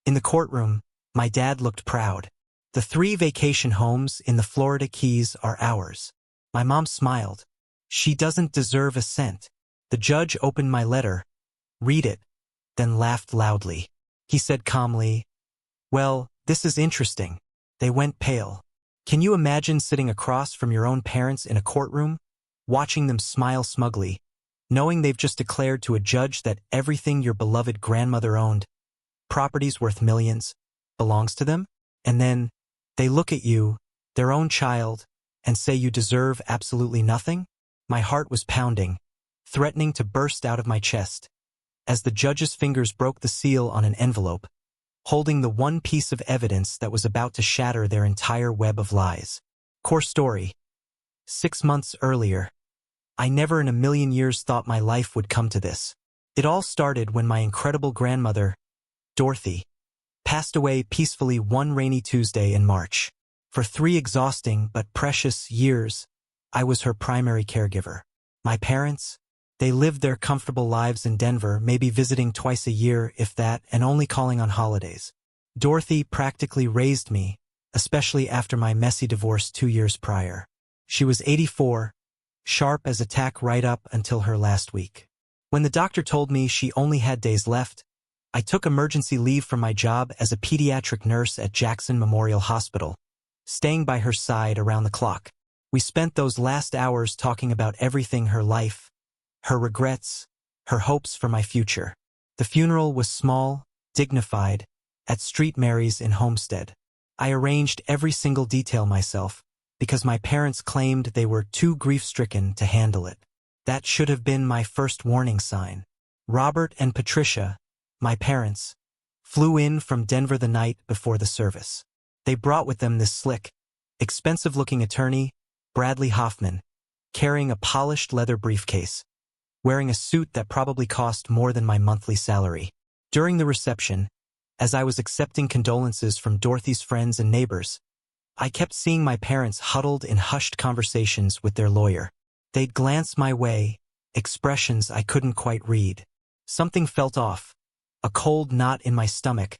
In the courtroom, my dad looked proud. The 3 vacation homes in the Florida Keys are ours. My mom smiled. She doesn't deserve a cent. The judge opened my letter, read it, then laughed loudly. He said calmly, "Well, this is interesting." They went pale. Can you imagine sitting across from your own parents in a courtroom, watching them smile smugly, knowing they've just declared to a judge that everything your beloved grandmother owned, properties worth millions, belongs to them? And then they look at you, their own child, and say you deserve absolutely nothing? My heart was pounding, threatening to burst out of my chest, as the judge's fingers broke the seal on an envelope, holding the one piece of evidence that was about to shatter their entire web of lies. Core story. 6 months earlier. I never in a million years thought my life would come to this. It all started when my incredible grandmother, Dorothy, passed away peacefully one rainy Tuesday in March. For 3 exhausting but precious years, I was her primary caregiver. My parents, they lived their comfortable lives in Denver, maybe visiting twice a year, if that, and only calling on holidays. Dorothy practically raised me, especially after my messy divorce 2 years prior. She was 84, sharp as a tack right up until her last week. When the doctor told me she only had days left, I took emergency leave from my job as a pediatric nurse at Jackson Memorial Hospital, staying by her side around the clock. We spent those last hours talking about everything: her life, her regrets, her hopes for my future. The funeral was small, dignified, at Street Mary's in Homestead. I arranged every single detail myself, because my parents claimed they were too grief-stricken to handle it. That should have been my first warning sign. Robert and Patricia, my parents, flew in from Denver the night before the service. They brought with them this slick, expensive-looking attorney, Bradley Hoffman, carrying a polished leather briefcase, wearing a suit that probably cost more than my monthly salary. During the reception, as I was accepting condolences from Dorothy's friends and neighbors, I kept seeing my parents huddled in hushed conversations with their lawyer. They'd glance my way, expressions I couldn't quite read. Something felt off, a cold knot in my stomach,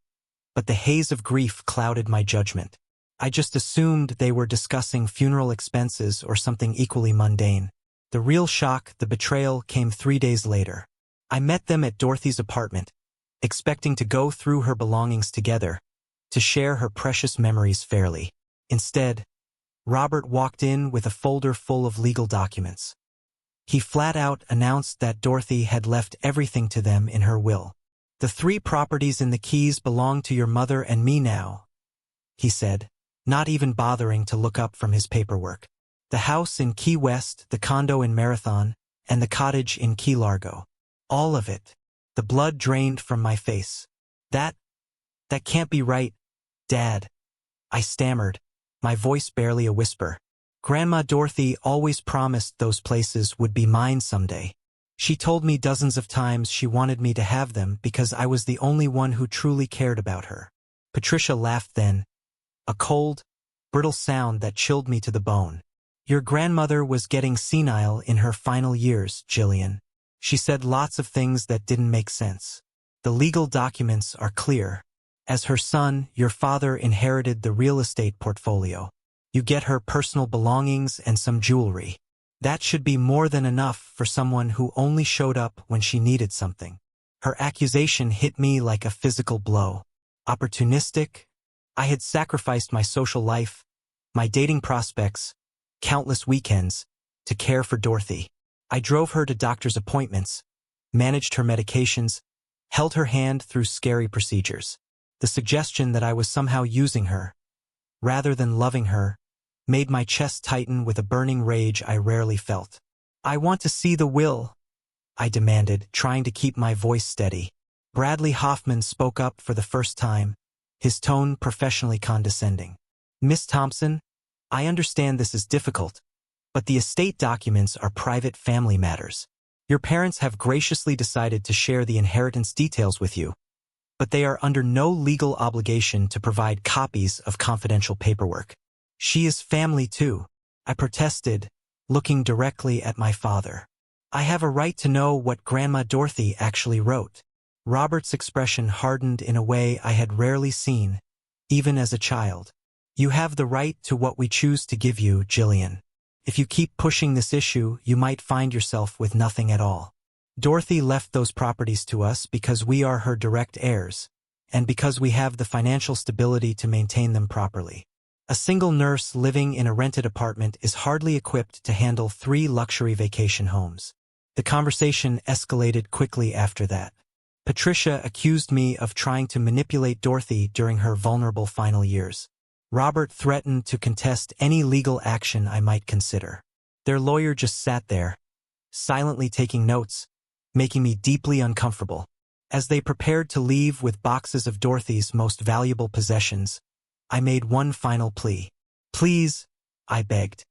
but the haze of grief clouded my judgment. I just assumed they were discussing funeral expenses or something equally mundane. The real shock, the betrayal, came 3 days later. I met them at Dorothy's apartment, expecting to go through her belongings together, to share her precious memories fairly. Instead, Robert walked in with a folder full of legal documents. He flat out announced that Dorothy had left everything to them in her will. "The 3 properties in the Keys belong to your mother and me now," he said, not even bothering to look up from his paperwork. "The house in Key West, the condo in Marathon, and the cottage in Key Largo. All of it." The blood drained from my face. That can't be right, Dad," I stammered, my voice barely a whisper. "Grandma Dorothy always promised those places would be mine someday. She told me dozens of times she wanted me to have them because I was the only one who truly cared about her." Patricia laughed then, a cold, brittle sound that chilled me to the bone. "Your grandmother was getting senile in her final years, Jillian. She said lots of things that didn't make sense. The legal documents are clear. As her son, your father inherited the real estate portfolio. You get her personal belongings and some jewelry. That should be more than enough for someone who only showed up when she needed something." Her accusation hit me like a physical blow. Opportunistic? I had sacrificed my social life, my dating prospects, countless weekends, to care for Dorothy. I drove her to doctor's appointments, managed her medications, held her hand through scary procedures. The suggestion that I was somehow using her, rather than loving her, made my chest tighten with a burning rage I rarely felt. "I want to see the will," I demanded, trying to keep my voice steady. Bradley Hoffman spoke up for the first time, his tone professionally condescending. "Miss Thompson, I understand this is difficult, but the estate documents are private family matters. Your parents have graciously decided to share the inheritance details with you, but they are under no legal obligation to provide copies of confidential paperwork." "She is family too," I protested, looking directly at my father. "I have a right to know what Grandma Dorothy actually wrote." Robert's expression hardened in a way I had rarely seen, even as a child. You have the right to what we choose to give you, Jillian. If you keep pushing this issue, you might find yourself with nothing at all. Dorothy left those properties to us because we are her direct heirs, and because we have the financial stability to maintain them properly. A single nurse living in a rented apartment is hardly equipped to handle 3 luxury vacation homes. The conversation escalated quickly after that. Patricia accused me of trying to manipulate Dorothy during her vulnerable final years. Robert threatened to contest any legal action I might consider. Their lawyer just sat there, silently taking notes, making me deeply uncomfortable. As they prepared to leave with boxes of Dorothy's most valuable possessions, I made one final plea. Please, I begged.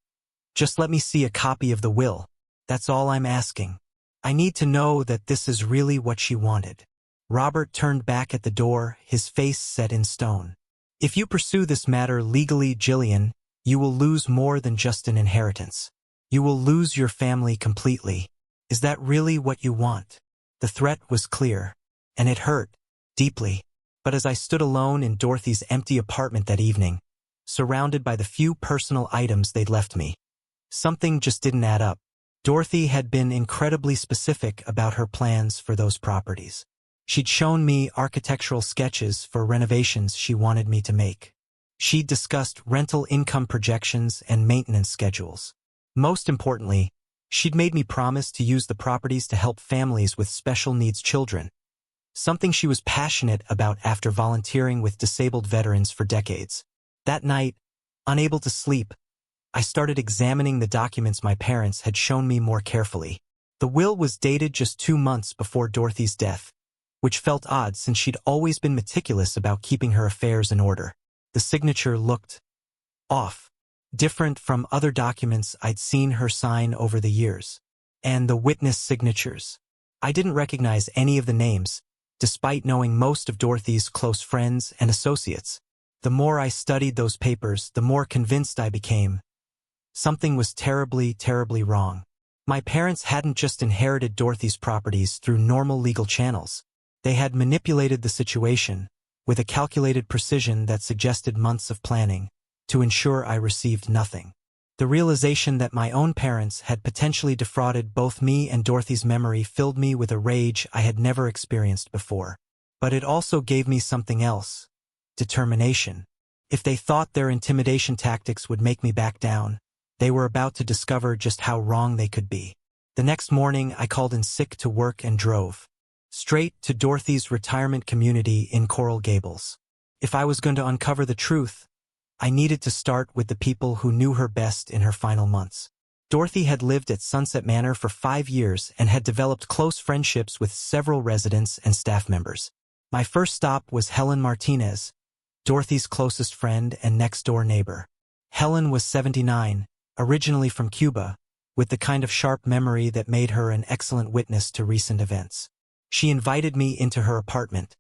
Just let me see a copy of the will. That's all I'm asking. I need to know that this is really what she wanted. Robert turned back at the door, his face set in stone. If you pursue this matter legally, Jillian, you will lose more than just an inheritance. You will lose your family completely. Is that really what you want? The threat was clear, and it hurt, deeply. But as I stood alone in Dorothy's empty apartment that evening, surrounded by the few personal items they'd left me, something just didn't add up. Dorothy had been incredibly specific about her plans for those properties. She'd shown me architectural sketches for renovations she wanted me to make. She'd discussed rental income projections and maintenance schedules. Most importantly, she'd made me promise to use the properties to help families with special needs children, something she was passionate about after volunteering with disabled veterans for decades. That night, unable to sleep, I started examining the documents my parents had shown me more carefully. The will was dated just 2 months before Dorothy's death, which felt odd since she'd always been meticulous about keeping her affairs in order. The signature looked off, different from other documents I'd seen her sign over the years. And the witness signatures. I didn't recognize any of the names, despite knowing most of Dorothy's close friends and associates. The more I studied those papers, the more convinced I became. Something was terribly, terribly wrong. My parents hadn't just inherited Dorothy's properties through normal legal channels. They had manipulated the situation, with a calculated precision that suggested months of planning, to ensure I received nothing. The realization that my own parents had potentially defrauded both me and Dorothy's memory filled me with a rage I had never experienced before. But it also gave me something else: determination. If they thought their intimidation tactics would make me back down, they were about to discover just how wrong they could be. The next morning, I called in sick to work and drove straight to Dorothy's retirement community in Coral Gables. If I was going to uncover the truth, I needed to start with the people who knew her best in her final months. Dorothy had lived at Sunset Manor for 5 years and had developed close friendships with several residents and staff members. My first stop was Helen Martinez, Dorothy's closest friend and next-door neighbor. Helen was 79, originally from Cuba, with the kind of sharp memory that made her an excellent witness to recent events. She invited me into her apartment,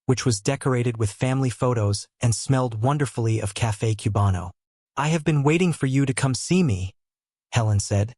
which was decorated with family photos and smelled wonderfully of Café Cubano. "I have been waiting for you to come see me," Helen said,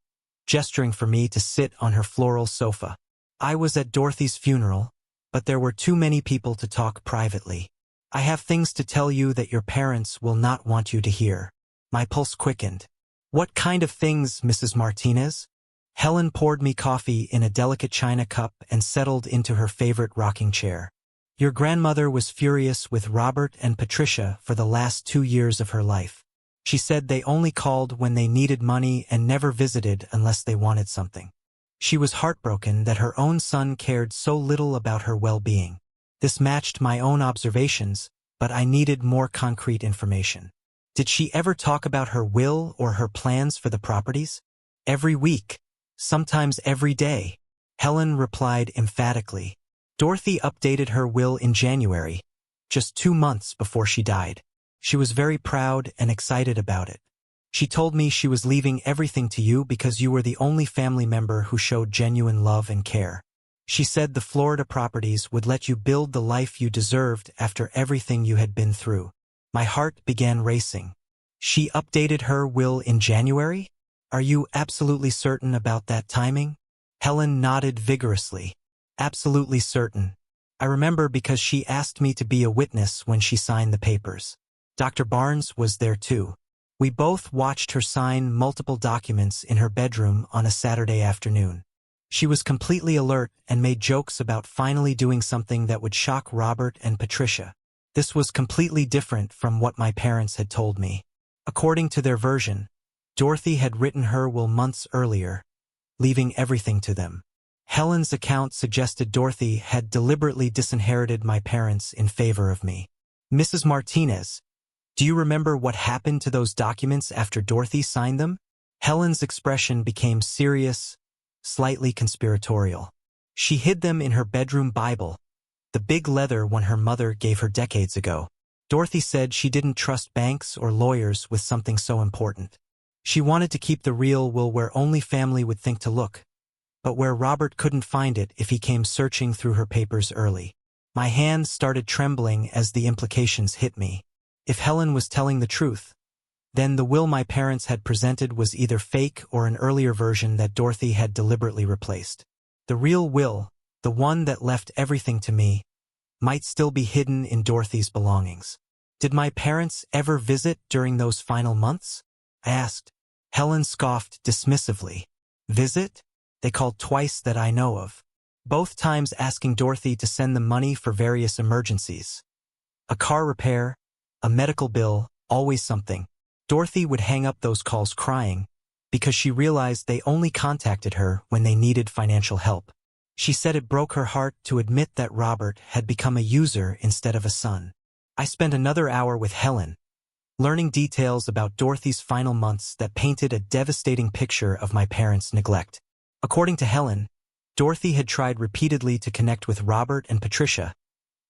gesturing for me to sit on her floral sofa. I was at Dorothy's funeral, but there were too many people to talk privately. "I have things to tell you that your parents will not want you to hear." My pulse quickened. "What kind of things, Mrs. Martinez?" Helen poured me coffee in a delicate china cup and settled into her favorite rocking chair. "Your grandmother was furious with Robert and Patricia for the last 2 years of her life. She said they only called when they needed money and never visited unless they wanted something. She was heartbroken that her own son cared so little about her well-being. This matched my own observations, but I needed more concrete information. Did she ever talk about her will or her plans for the properties?" "Every week. Sometimes every day," Helen replied emphatically. Dorothy updated her will in January, just 2 months before she died. She was very proud and excited about it. "She told me she was leaving everything to you because you were the only family member who showed genuine love and care. She said the Florida properties would let you build the life you deserved after everything you had been through." My heart began racing. She updated her will in January? "Are you absolutely certain about that timing?" Helen nodded vigorously. "Absolutely certain. I remember because she asked me to be a witness when she signed the papers. Dr. Barnes was there too. We both watched her sign multiple documents in her bedroom on a Saturday afternoon. She was completely alert and made jokes about finally doing something that would shock Robert and Patricia. This was completely different from what my parents had told me. According to their version, Dorothy had written her will months earlier, leaving everything to them. Helen's account suggested Dorothy had deliberately disinherited my parents in favor of me. Mrs. Martinez, do you remember what happened to those documents after Dorothy signed them? Helen's expression became serious, slightly conspiratorial. She hid them in her bedroom Bible, the big leather one her mother gave her decades ago. Dorothy said she didn't trust banks or lawyers with something so important. She wanted to keep the real will where only family would think to look, but where Robert couldn't find it if he came searching through her papers early. My hands started trembling as the implications hit me. If Helen was telling the truth, then the will my parents had presented was either fake or an earlier version that Dorothy had deliberately replaced. The real will, the one that left everything to me, might still be hidden in Dorothy's belongings. Did my parents ever visit during those final months? I asked. Helen scoffed dismissively. Visit? They called twice that I know of. Both times asking Dorothy to send them money for various emergencies. A car repair, a medical bill, always something. Dorothy would hang up those calls crying because she realized they only contacted her when they needed financial help. She said it broke her heart to admit that Robert had become a user instead of a son. I spent another hour with Helen, learning details about Dorothy's final months that painted a devastating picture of my parents' neglect. According to Helen, Dorothy had tried repeatedly to connect with Robert and Patricia,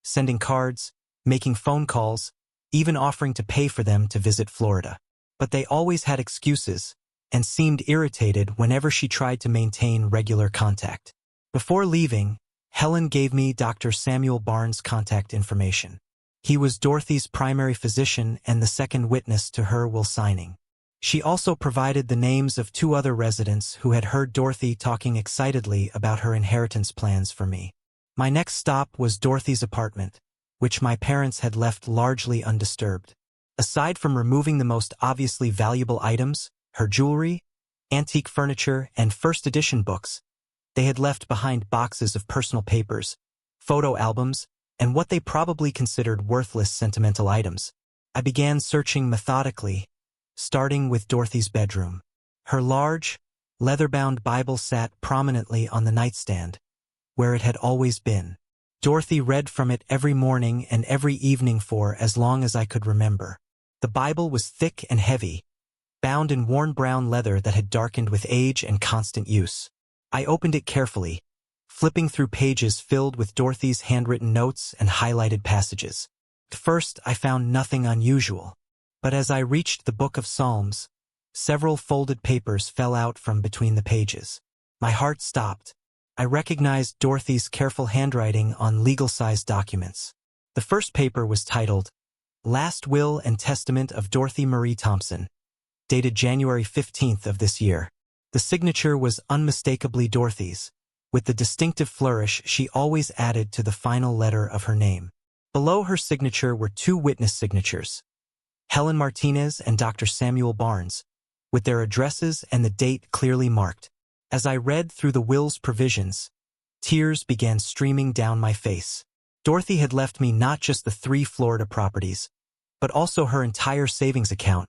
sending cards, making phone calls, even offering to pay for them to visit Florida. But they always had excuses and seemed irritated whenever she tried to maintain regular contact. Before leaving, Helen gave me Dr. Samuel Barnes' contact information. He was Dorothy's primary physician and the second witness to her will signing. She also provided the names of 2 other residents who had heard Dorothy talking excitedly about her inheritance plans for me. My next stop was Dorothy's apartment, which my parents had left largely undisturbed. Aside from removing the most obviously valuable items, her jewelry, antique furniture, and first edition books, they had left behind boxes of personal papers, photo albums, and what they probably considered worthless sentimental items. I began searching methodically, starting with Dorothy's bedroom. Her large, leather-bound Bible sat prominently on the nightstand, where it had always been. Dorothy read from it every morning and every evening for as long as I could remember. The Bible was thick and heavy, bound in worn brown leather that had darkened with age and constant use. I opened it carefully, flipping through pages filled with Dorothy's handwritten notes and highlighted passages. At first, I found nothing unusual, but as I reached the Book of Psalms, several folded papers fell out from between the pages. My heart stopped. I recognized Dorothy's careful handwriting on legal-sized documents. The first paper was titled, Last Will and Testament of Dorothy Marie Thompson, dated January 15th of this year. The signature was unmistakably Dorothy's, with the distinctive flourish she always added to the final letter of her name. Below her signature were 2 witness signatures, Helen Martinez and Dr. Samuel Barnes, with their addresses and the date clearly marked. As I read through the will's provisions, tears began streaming down my face. Dorothy had left me not just the 3 Florida properties, but also her entire savings account,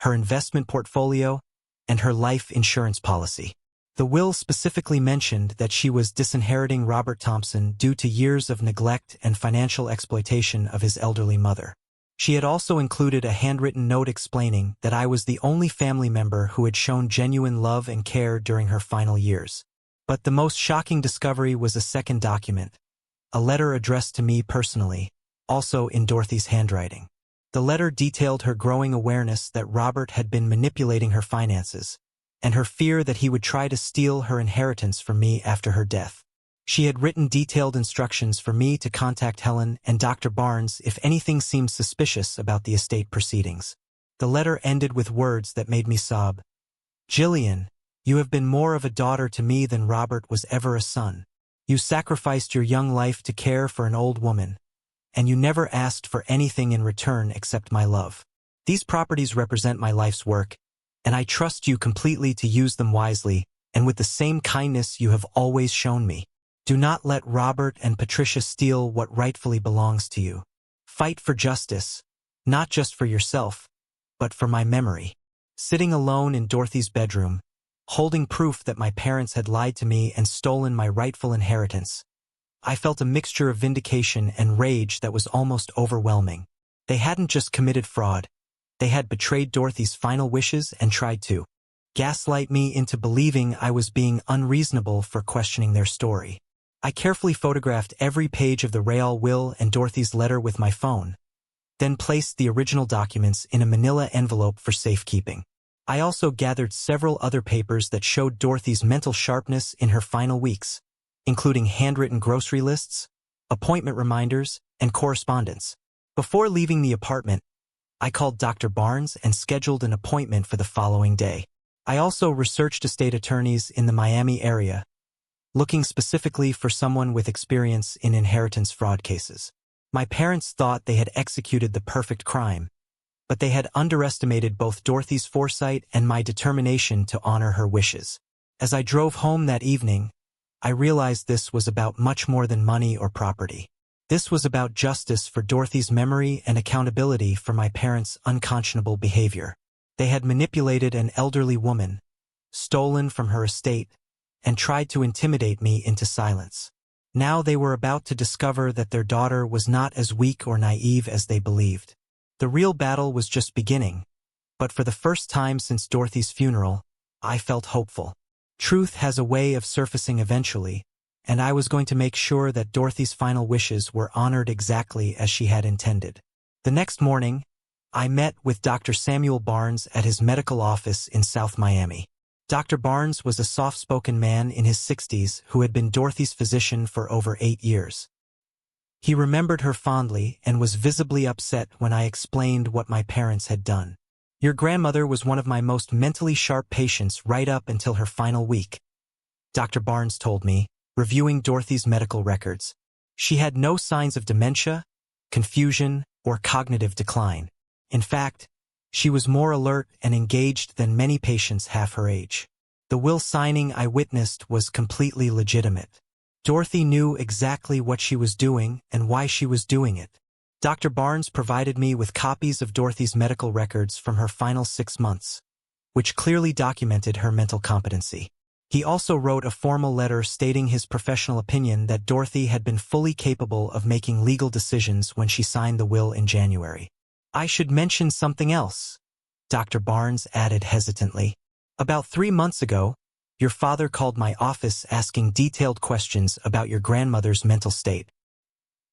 her investment portfolio, and her life insurance policy. The will specifically mentioned that she was disinheriting Robert Thompson due to years of neglect and financial exploitation of his elderly mother. She had also included a handwritten note explaining that I was the only family member who had shown genuine love and care during her final years. But the most shocking discovery was a second document, a letter addressed to me personally, also in Dorothy's handwriting. The letter detailed her growing awareness that Robert had been manipulating her finances, and her fear that he would try to steal her inheritance from me after her death. She had written detailed instructions for me to contact Helen and Dr. Barnes if anything seemed suspicious about the estate proceedings. The letter ended with words that made me sob. Jillian, you have been more of a daughter to me than Robert was ever a son. You sacrificed your young life to care for an old woman, and you never asked for anything in return except my love. These properties represent my life's work, and I trust you completely to use them wisely and with the same kindness you have always shown me. Do not let Robert and Patricia steal what rightfully belongs to you. Fight for justice, not just for yourself, but for my memory. Sitting alone in Dorothy's bedroom, holding proof that my parents had lied to me and stolen my rightful inheritance, I felt a mixture of vindication and rage that was almost overwhelming. They hadn't just committed fraud, they had betrayed Dorothy's final wishes and tried to gaslight me into believing I was being unreasonable for questioning their story. I carefully photographed every page of the Real will and Dorothy's letter with my phone, then placed the original documents in a manila envelope for safekeeping. I also gathered several other papers that showed Dorothy's mental sharpness in her final weeks, including handwritten grocery lists, appointment reminders, and correspondence. Before leaving the apartment, I called Dr. Barnes and scheduled an appointment for the following day. I also researched estate attorneys in the Miami area, looking specifically for someone with experience in inheritance fraud cases. My parents thought they had executed the perfect crime, but they had underestimated both Dorothy's foresight and my determination to honor her wishes. As I drove home that evening, I realized this was about much more than money or property. This was about justice for Dorothy's memory and accountability for my parents' unconscionable behavior. They had manipulated an elderly woman, stolen from her estate, and tried to intimidate me into silence. Now they were about to discover that their daughter was not as weak or naive as they believed. The real battle was just beginning, but for the first time since Dorothy's funeral, I felt hopeful. Truth has a way of surfacing eventually, and I was going to make sure that Dorothy's final wishes were honored exactly as she had intended. The next morning, I met with Dr. Samuel Barnes at his medical office in South Miami. Dr. Barnes was a soft-spoken man in his 60s who had been Dorothy's physician for over 8 years. He remembered her fondly and was visibly upset when I explained what my parents had done. Your grandmother was one of my most mentally sharp patients right up until her final week, Dr. Barnes told me, reviewing Dorothy's medical records. She had no signs of dementia, confusion, or cognitive decline. In fact, she was more alert and engaged than many patients half her age. The will signing I witnessed was completely legitimate. Dorothy knew exactly what she was doing and why she was doing it. Dr. Barnes provided me with copies of Dorothy's medical records from her final 6 months, which clearly documented her mental competency. He also wrote a formal letter stating his professional opinion that Dorothy had been fully capable of making legal decisions when she signed the will in January. I should mention something else, Dr. Barnes added hesitantly. About 3 months ago, your father called my office asking detailed questions about your grandmother's mental state.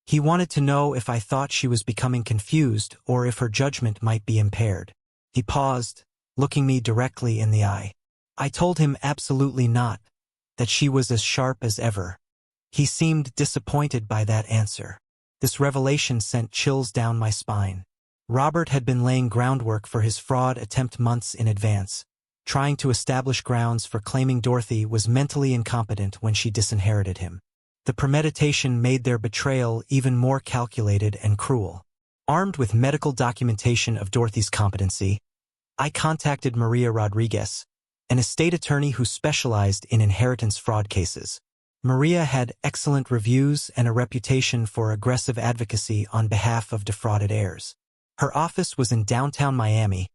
He wanted to know if I thought she was becoming confused or if her judgment might be impaired. He paused, looking me directly in the eye. I told him absolutely not, that she was as sharp as ever. He seemed disappointed by that answer. This revelation sent chills down my spine. Robert had been laying groundwork for his fraud attempt months in advance, trying to establish grounds for claiming Dorothy was mentally incompetent when she disinherited him. The premeditation made their betrayal even more calculated and cruel. Armed with medical documentation of Dorothy's competency, I contacted Maria Rodriguez, an estate attorney who specialized in inheritance fraud cases. Maria had excellent reviews and a reputation for aggressive advocacy on behalf of defrauded heirs. Her office was in downtown Miami,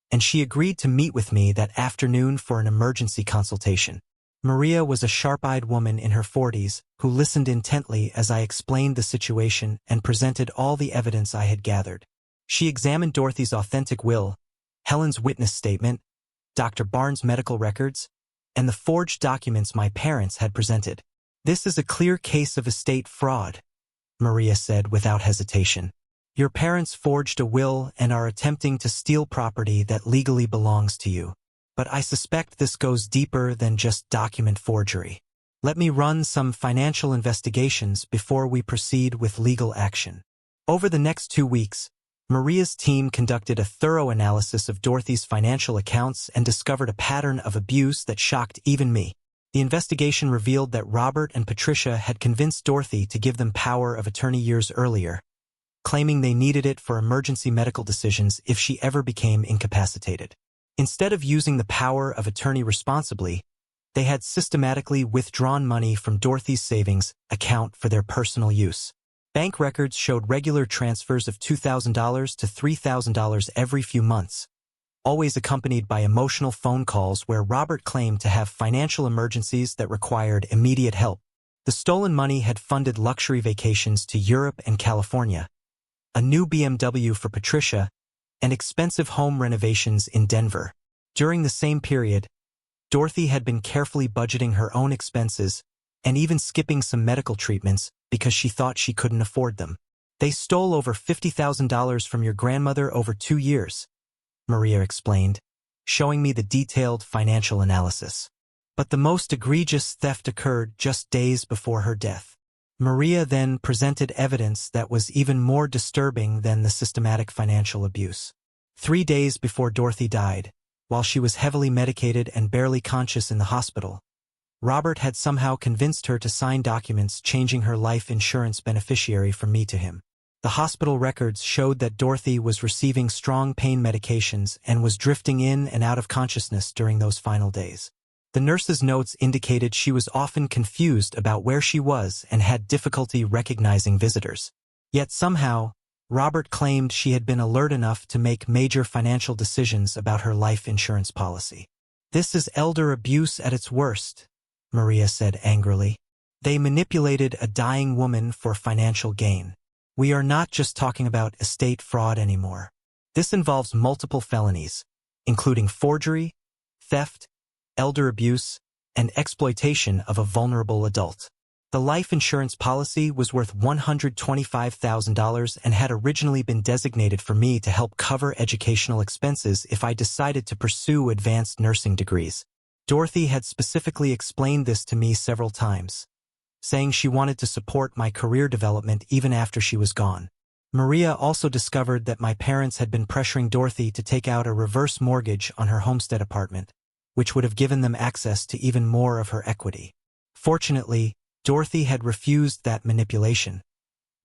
and she agreed to meet with me that afternoon for an emergency consultation. Maria was a sharp-eyed woman in her 40s who listened intently as I explained the situation and presented all the evidence I had gathered. She examined Dorothy's authentic will, Helen's witness statement, Dr. Barnes' medical records, and the forged documents my parents had presented. This is a clear case of estate fraud, Maria said without hesitation. Your parents forged a will and are attempting to steal property that legally belongs to you. But I suspect this goes deeper than just document forgery. Let me run some financial investigations before we proceed with legal action. Over the next 2 weeks, Maria's team conducted a thorough analysis of Dorothy's financial accounts and discovered a pattern of abuse that shocked even me. The investigation revealed that Robert and Patricia had convinced Dorothy to give them power of attorney years earlier, claiming they needed it for emergency medical decisions if she ever became incapacitated. Instead of using the power of attorney responsibly, they had systematically withdrawn money from Dorothy's savings account for their personal use. Bank records showed regular transfers of $2,000 to $3,000 every few months, always accompanied by emotional phone calls where Robert claimed to have financial emergencies that required immediate help. The stolen money had funded luxury vacations to Europe and California, a new BMW for Patricia, and expensive home renovations in Denver. During the same period, Dorothy had been carefully budgeting her own expenses and even skipping some medical treatments because she thought she couldn't afford them. They stole over $50,000 from your grandmother over 2 years, Maria explained, showing me the detailed financial analysis. But the most egregious theft occurred just days before her death. Maria then presented evidence that was even more disturbing than the systematic financial abuse. 3 days before Dorothy died, while she was heavily medicated and barely conscious in the hospital, Robert had somehow convinced her to sign documents changing her life insurance beneficiary from me to him. The hospital records showed that Dorothy was receiving strong pain medications and was drifting in and out of consciousness during those final days. The nurse's notes indicated she was often confused about where she was and had difficulty recognizing visitors. Yet somehow, Robert claimed she had been alert enough to make major financial decisions about her life insurance policy. "This is elder abuse at its worst," Maria said angrily. "They manipulated a dying woman for financial gain. We are not just talking about estate fraud anymore. This involves multiple felonies, including forgery, theft, elder abuse, and exploitation of a vulnerable adult." The life insurance policy was worth $125,000 and had originally been designated for me to help cover educational expenses if I decided to pursue advanced nursing degrees. Dorothy had specifically explained this to me several times, saying she wanted to support my career development even after she was gone. Maria also discovered that my parents had been pressuring Dorothy to take out a reverse mortgage on her homestead apartment, which would have given them access to even more of her equity. Fortunately, Dorothy had refused that manipulation,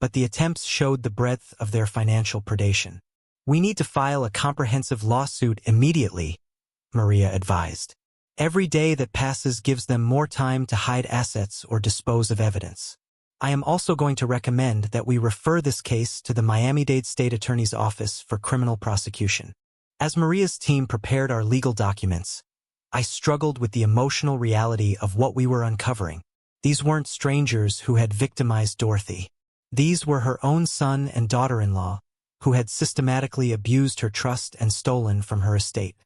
but the attempts showed the breadth of their financial predation. "We need to file a comprehensive lawsuit immediately," Maria advised. "Every day that passes gives them more time to hide assets or dispose of evidence. I am also going to recommend that we refer this case to the Miami-Dade State Attorney's Office for criminal prosecution." As Maria's team prepared our legal documents, I struggled with the emotional reality of what we were uncovering. These weren't strangers who had victimized Dorothy. These were her own son and daughter-in-law, who had systematically abused her trust and stolen from her estate.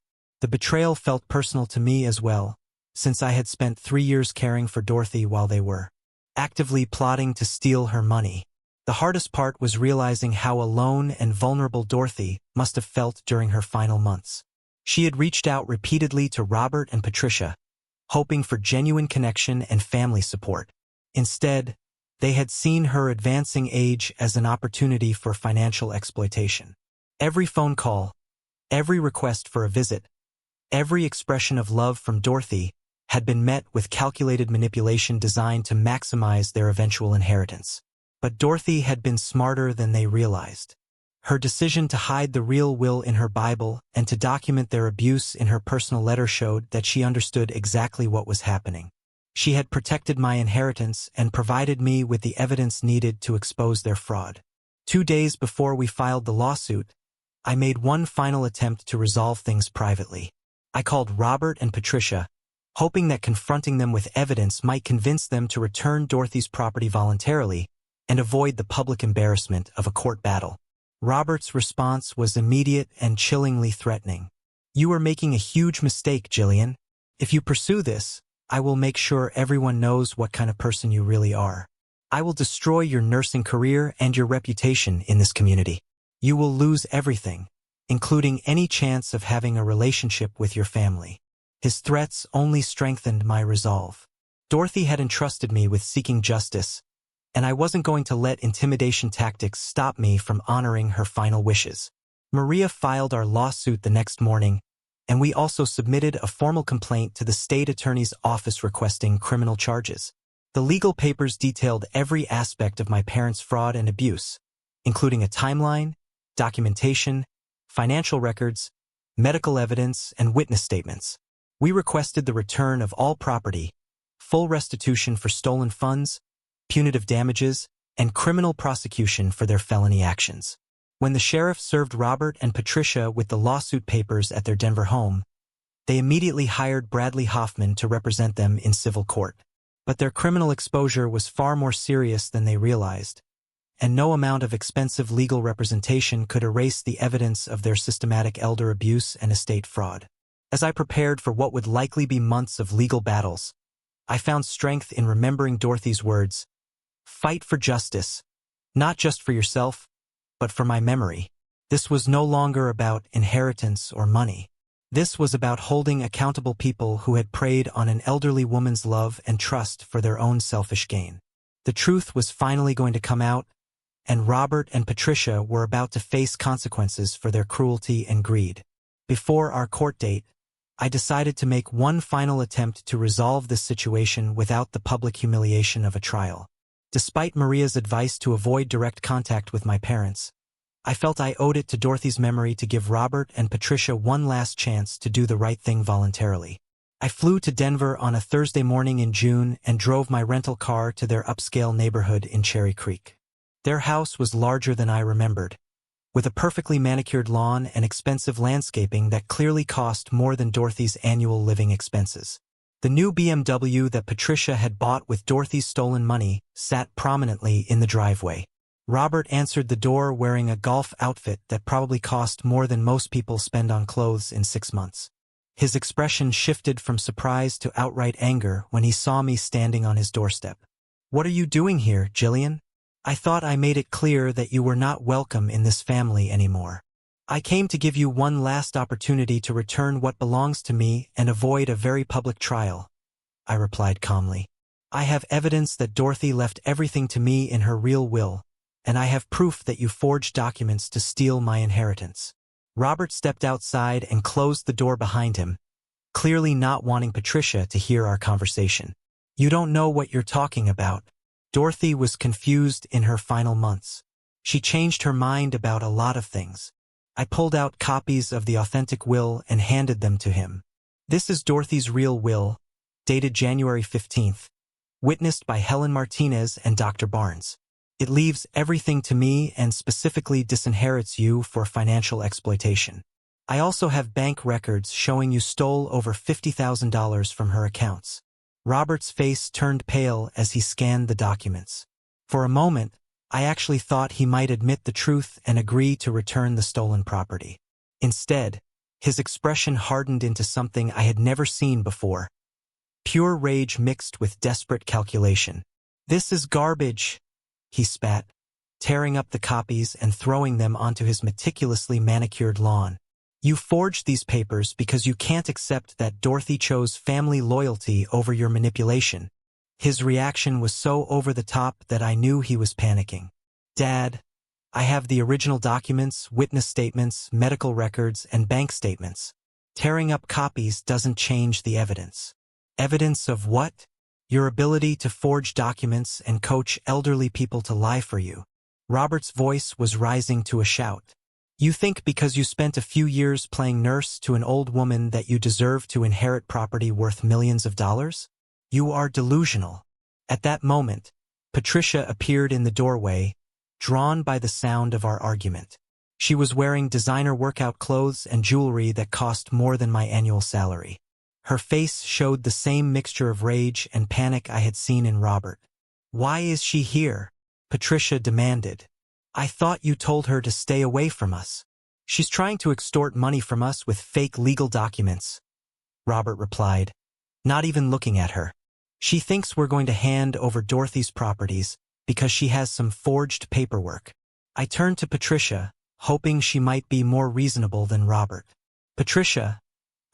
The betrayal felt personal to me as well, since I had spent 3 years caring for Dorothy while they were actively plotting to steal her money. The hardest part was realizing how alone and vulnerable Dorothy must have felt during her final months. She had reached out repeatedly to Robert and Patricia, hoping for genuine connection and family support. Instead, they had seen her advancing age as an opportunity for financial exploitation. Every phone call, every request for a visit, every expression of love from Dorothy had been met with calculated manipulation designed to maximize their eventual inheritance. But Dorothy had been smarter than they realized. Her decision to hide the real will in her Bible and to document their abuse in her personal letter showed that she understood exactly what was happening. She had protected my inheritance and provided me with the evidence needed to expose their fraud. 2 days before we filed the lawsuit, I made one final attempt to resolve things privately. I called Robert and Patricia, hoping that confronting them with evidence might convince them to return Dorothy's property voluntarily and avoid the public embarrassment of a court battle. Robert's response was immediate and chillingly threatening. "You are making a huge mistake, Jillian. If you pursue this, I will make sure everyone knows what kind of person you really are. I will destroy your nursing career and your reputation in this community. You will lose everything, including any chance of having a relationship with your family." His threats only strengthened my resolve. Dorothy had entrusted me with seeking justice, and I wasn't going to let intimidation tactics stop me from honoring her final wishes. Maria filed our lawsuit the next morning, and we also submitted a formal complaint to the state attorney's office requesting criminal charges. The legal papers detailed every aspect of my parents' fraud and abuse, including a timeline, documentation, financial records, medical evidence, and witness statements. We requested the return of all property, full restitution for stolen funds, punitive damages, and criminal prosecution for their felony actions. When the sheriff served Robert and Patricia with the lawsuit papers at their Denver home, they immediately hired Bradley Hoffman to represent them in civil court. But their criminal exposure was far more serious than they realized, and no amount of expensive legal representation could erase the evidence of their systematic elder abuse and estate fraud. As I prepared for what would likely be months of legal battles, I found strength in remembering Dorothy's words, "Fight for justice, not just for yourself, but for my memory." This was no longer about inheritance or money. This was about holding accountable people who had preyed on an elderly woman's love and trust for their own selfish gain. The truth was finally going to come out, and Robert and Patricia were about to face consequences for their cruelty and greed. Before our court date, I decided to make one final attempt to resolve this situation without the public humiliation of a trial. Despite Maria's advice to avoid direct contact with my parents, I felt I owed it to Dorothy's memory to give Robert and Patricia one last chance to do the right thing voluntarily. I flew to Denver on a Thursday morning in June and drove my rental car to their upscale neighborhood in Cherry Creek. Their house was larger than I remembered, with a perfectly manicured lawn and expensive landscaping that clearly cost more than Dorothy's annual living expenses. The new BMW that Patricia had bought with Dorothy's stolen money sat prominently in the driveway. Robert answered the door wearing a golf outfit that probably cost more than most people spend on clothes in 6 months. His expression shifted from surprise to outright anger when he saw me standing on his doorstep. "What are you doing here, Jillian? I thought I made it clear that you were not welcome in this family anymore." "I came to give you one last opportunity to return what belongs to me and avoid a very public trial," I replied calmly. "I have evidence that Dorothy left everything to me in her real will, and I have proof that you forged documents to steal my inheritance." Robert stepped outside and closed the door behind him, clearly not wanting Patricia to hear our conversation. "You don't know what you're talking about." Dorothy was confused in her final months. She changed her mind about a lot of things. I pulled out copies of the authentic will and handed them to him. "This is Dorothy's real will, dated January 15th, witnessed by Helen Martinez and Dr. Barnes. It leaves everything to me and specifically disinherits you for financial exploitation. I also have bank records showing you stole over $50,000 from her accounts." Robert's face turned pale as he scanned the documents. For a moment, I actually thought he might admit the truth and agree to return the stolen property. Instead, his expression hardened into something I had never seen before. Pure rage mixed with desperate calculation. "This is garbage," he spat, tearing up the copies and throwing them onto his meticulously manicured lawn. "You forged these papers because you can't accept that Dorothy chose family loyalty over your manipulation." His reaction was so over the top that I knew he was panicking. "Dad, I have the original documents, witness statements, medical records, and bank statements. Tearing up copies doesn't change the evidence." "Evidence of what?" "Your ability to forge documents and coach elderly people to lie for you." Robert's voice was rising to a shout. "You think because you spent a few years playing nurse to an old woman that you deserve to inherit property worth millions of dollars? You are delusional." At that moment, Patricia appeared in the doorway, drawn by the sound of our argument. She was wearing designer workout clothes and jewelry that cost more than my annual salary. Her face showed the same mixture of rage and panic I had seen in Robert. "Why is she here?" Patricia demanded. "I thought you told her to stay away from us." "She's trying to extort money from us with fake legal documents," Robert replied, not even looking at her. "She thinks we're going to hand over Dorothy's properties because she has some forged paperwork." I turned to Patricia, hoping she might be more reasonable than Robert. "Patricia,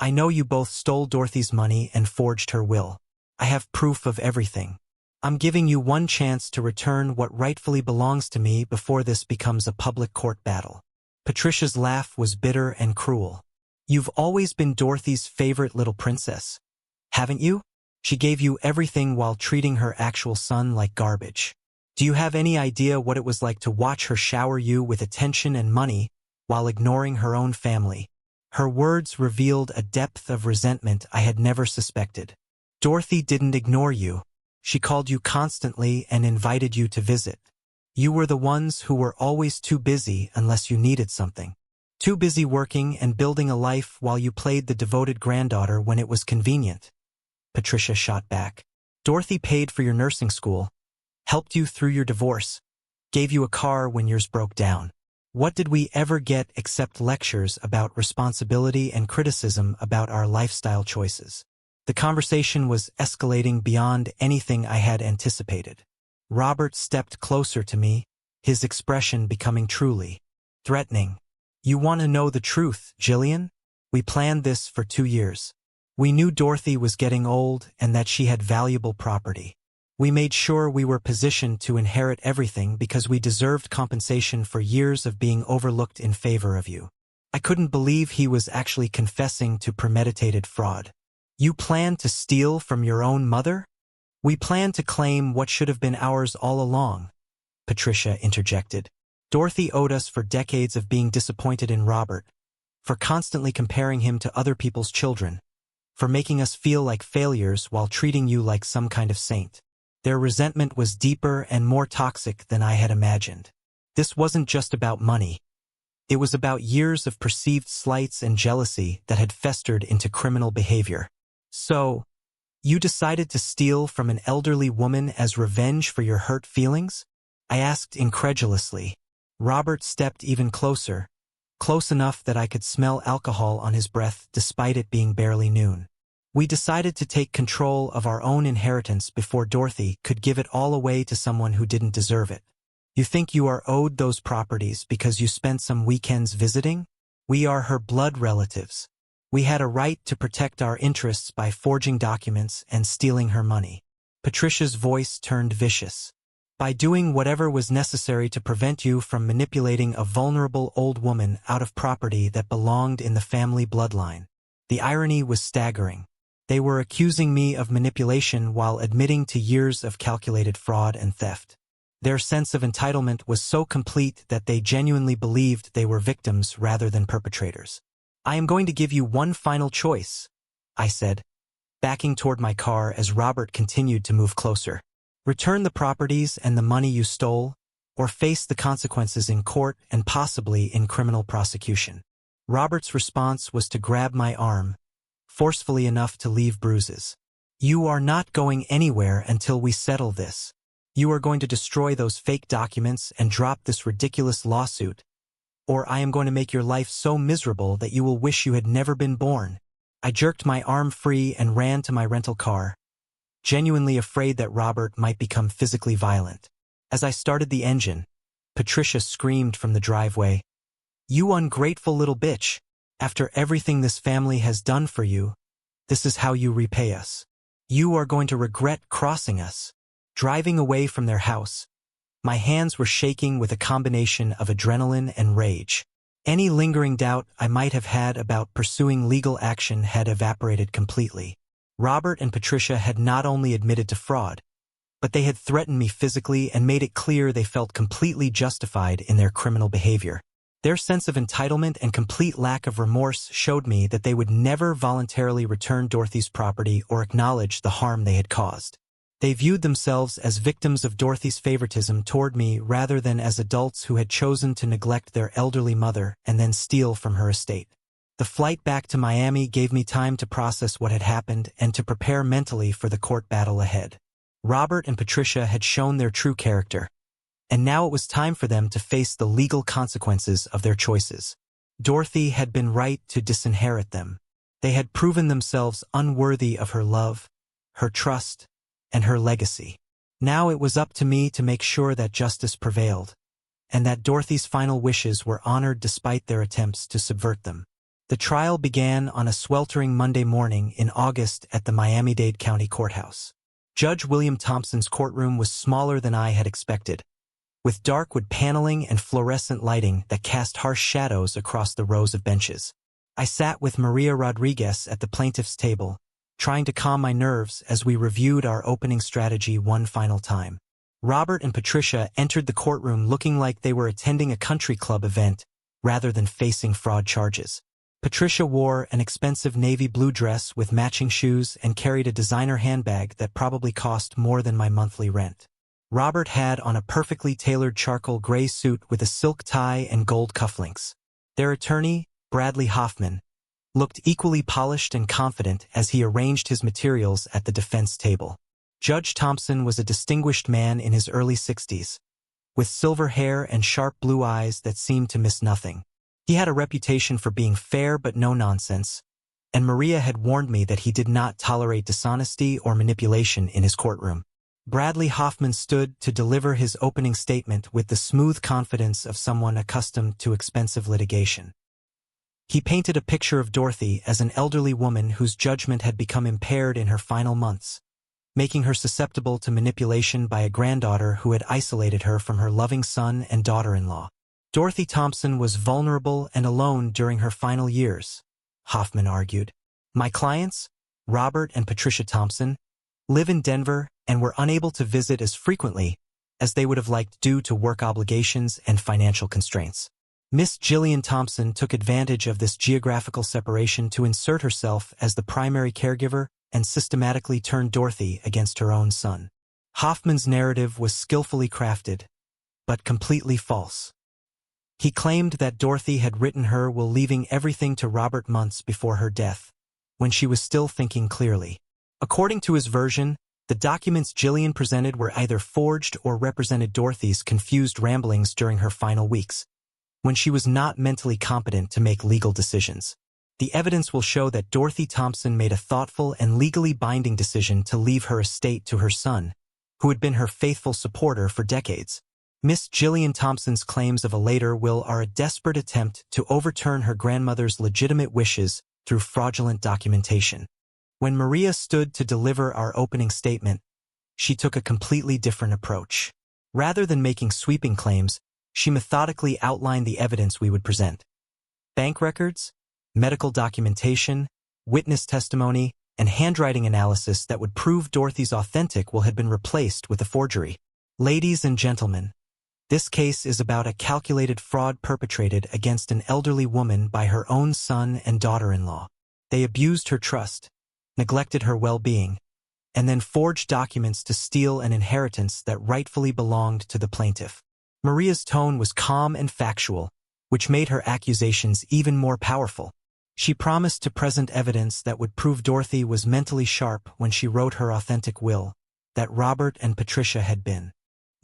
I know you both stole Dorothy's money and forged her will. I have proof of everything. I'm giving you one chance to return what rightfully belongs to me before this becomes a public court battle." Patricia's laugh was bitter and cruel. You've always been Dorothy's favorite little princess, haven't you? She gave you everything while treating her actual son like garbage. Do you have any idea what it was like to watch her shower you with attention and money while ignoring her own family? Her words revealed a depth of resentment I had never suspected. Dorothy didn't ignore you. She called you constantly and invited you to visit. You were the ones who were always too busy unless you needed something. Too busy working and building a life while you played the devoted granddaughter when it was convenient. Patricia shot back. Dorothy paid for your nursing school, helped you through your divorce, gave you a car when yours broke down. What did we ever get except lectures about responsibility and criticism about our lifestyle choices? The conversation was escalating beyond anything I had anticipated. Robert stepped closer to me, his expression becoming truly threatening. You want to know the truth, Jillian? We planned this for 2 years. We knew Dorothy was getting old and that she had valuable property. We made sure we were positioned to inherit everything because we deserved compensation for years of being overlooked in favor of you. I couldn't believe he was actually confessing to premeditated fraud. You planned to steal from your own mother? We planned to claim what should have been ours all along, Patricia interjected. Dorothy owed us for decades of being disappointed in Robert, for constantly comparing him to other people's children, for making us feel like failures while treating you like some kind of saint. Their resentment was deeper and more toxic than I had imagined. This wasn't just about money. It was about years of perceived slights and jealousy that had festered into criminal behavior. So, you decided to steal from an elderly woman as revenge for your hurt feelings? I asked incredulously. Robert stepped even closer, close enough that I could smell alcohol on his breath despite it being barely noon. We decided to take control of our own inheritance before Dorothy could give it all away to someone who didn't deserve it. You think you are owed those properties because you spent some weekends visiting? We are her blood relatives. We had a right to protect our interests by forging documents and stealing her money. Patricia's voice turned vicious. By doing whatever was necessary to prevent you from manipulating a vulnerable old woman out of property that belonged in the family bloodline. The irony was staggering. They were accusing me of manipulation while admitting to years of calculated fraud and theft. Their sense of entitlement was so complete that they genuinely believed they were victims rather than perpetrators. I am going to give you one final choice, I said, backing toward my car as Robert continued to move closer. Return the properties and the money you stole, or face the consequences in court and possibly in criminal prosecution. Robert's response was to grab my arm, forcefully enough to leave bruises. You are not going anywhere until we settle this. You are going to destroy those fake documents and drop this ridiculous lawsuit, or I am going to make your life so miserable that you will wish you had never been born. I jerked my arm free and ran to my rental car, genuinely afraid that Robert might become physically violent. As I started the engine, Patricia screamed from the driveway, "You ungrateful little bitch! After everything this family has done for you, this is how you repay us. You are going to regret crossing us." Driving away from their house, my hands were shaking with a combination of adrenaline and rage. Any lingering doubt I might have had about pursuing legal action had evaporated completely. Robert and Patricia had not only admitted to fraud, but they had threatened me physically and made it clear they felt completely justified in their criminal behavior. Their sense of entitlement and complete lack of remorse showed me that they would never voluntarily return Dorothy's property or acknowledge the harm they had caused. They viewed themselves as victims of Dorothy's favoritism toward me rather than as adults who had chosen to neglect their elderly mother and then steal from her estate. The flight back to Miami gave me time to process what had happened and to prepare mentally for the court battle ahead. Robert and Patricia had shown their true character, and now it was time for them to face the legal consequences of their choices. Dorothy had been right to disinherit them. They had proven themselves unworthy of her love, her trust, and her legacy. Now it was up to me to make sure that justice prevailed, and that Dorothy's final wishes were honored despite their attempts to subvert them. The trial began on a sweltering Monday morning in August at the Miami-Dade County Courthouse. Judge William Thompson's courtroom was smaller than I had expected, with dark wood paneling and fluorescent lighting that cast harsh shadows across the rows of benches. I sat with Maria Rodriguez at the plaintiff's table, trying to calm my nerves as we reviewed our opening strategy one final time. Robert and Patricia entered the courtroom looking like they were attending a country club event rather than facing fraud charges. Patricia wore an expensive navy blue dress with matching shoes and carried a designer handbag that probably cost more than my monthly rent. Robert had on a perfectly tailored charcoal gray suit with a silk tie and gold cufflinks. Their attorney, Bradley Hoffman, looked equally polished and confident as he arranged his materials at the defense table. Judge Thompson was a distinguished man in his early 60s, with silver hair and sharp blue eyes that seemed to miss nothing. He had a reputation for being fair but no nonsense, and Maria had warned me that he did not tolerate dishonesty or manipulation in his courtroom. Bradley Hoffman stood to deliver his opening statement with the smooth confidence of someone accustomed to expensive litigation. He painted a picture of Dorothy as an elderly woman whose judgment had become impaired in her final months, making her susceptible to manipulation by a granddaughter who had isolated her from her loving son and daughter-in-law. Dorothy Thompson was vulnerable and alone during her final years, Hoffman argued. My clients, Robert and Patricia Thompson, live in Denver and were unable to visit as frequently as they would have liked due to work obligations and financial constraints. Miss Jillian Thompson took advantage of this geographical separation to insert herself as the primary caregiver and systematically turn Dorothy against her own son. Hoffman's narrative was skillfully crafted, but completely false. He claimed that Dorothy had written her while leaving everything to Robert months before her death, when she was still thinking clearly. According to his version, the documents Jillian presented were either forged or represented Dorothy's confused ramblings during her final weeks, when she was not mentally competent to make legal decisions. The evidence will show that Dorothy Thompson made a thoughtful and legally binding decision to leave her estate to her son, who had been her faithful supporter for decades. Miss Jillian Thompson's claims of a later will are a desperate attempt to overturn her grandmother's legitimate wishes through fraudulent documentation. When Maria stood to deliver our opening statement, she took a completely different approach. Rather than making sweeping claims, she methodically outlined the evidence we would present. Bank records, medical documentation, witness testimony, and handwriting analysis that would prove Dorothy's authentic will had been replaced with a forgery. Ladies and gentlemen, this case is about a calculated fraud perpetrated against an elderly woman by her own son and daughter-in-law. They abused her trust, neglected her well-being, and then forged documents to steal an inheritance that rightfully belonged to the plaintiff. Maria's tone was calm and factual, which made her accusations even more powerful. She promised to present evidence that would prove Dorothy was mentally sharp when she wrote her authentic will, that Robert and Patricia had been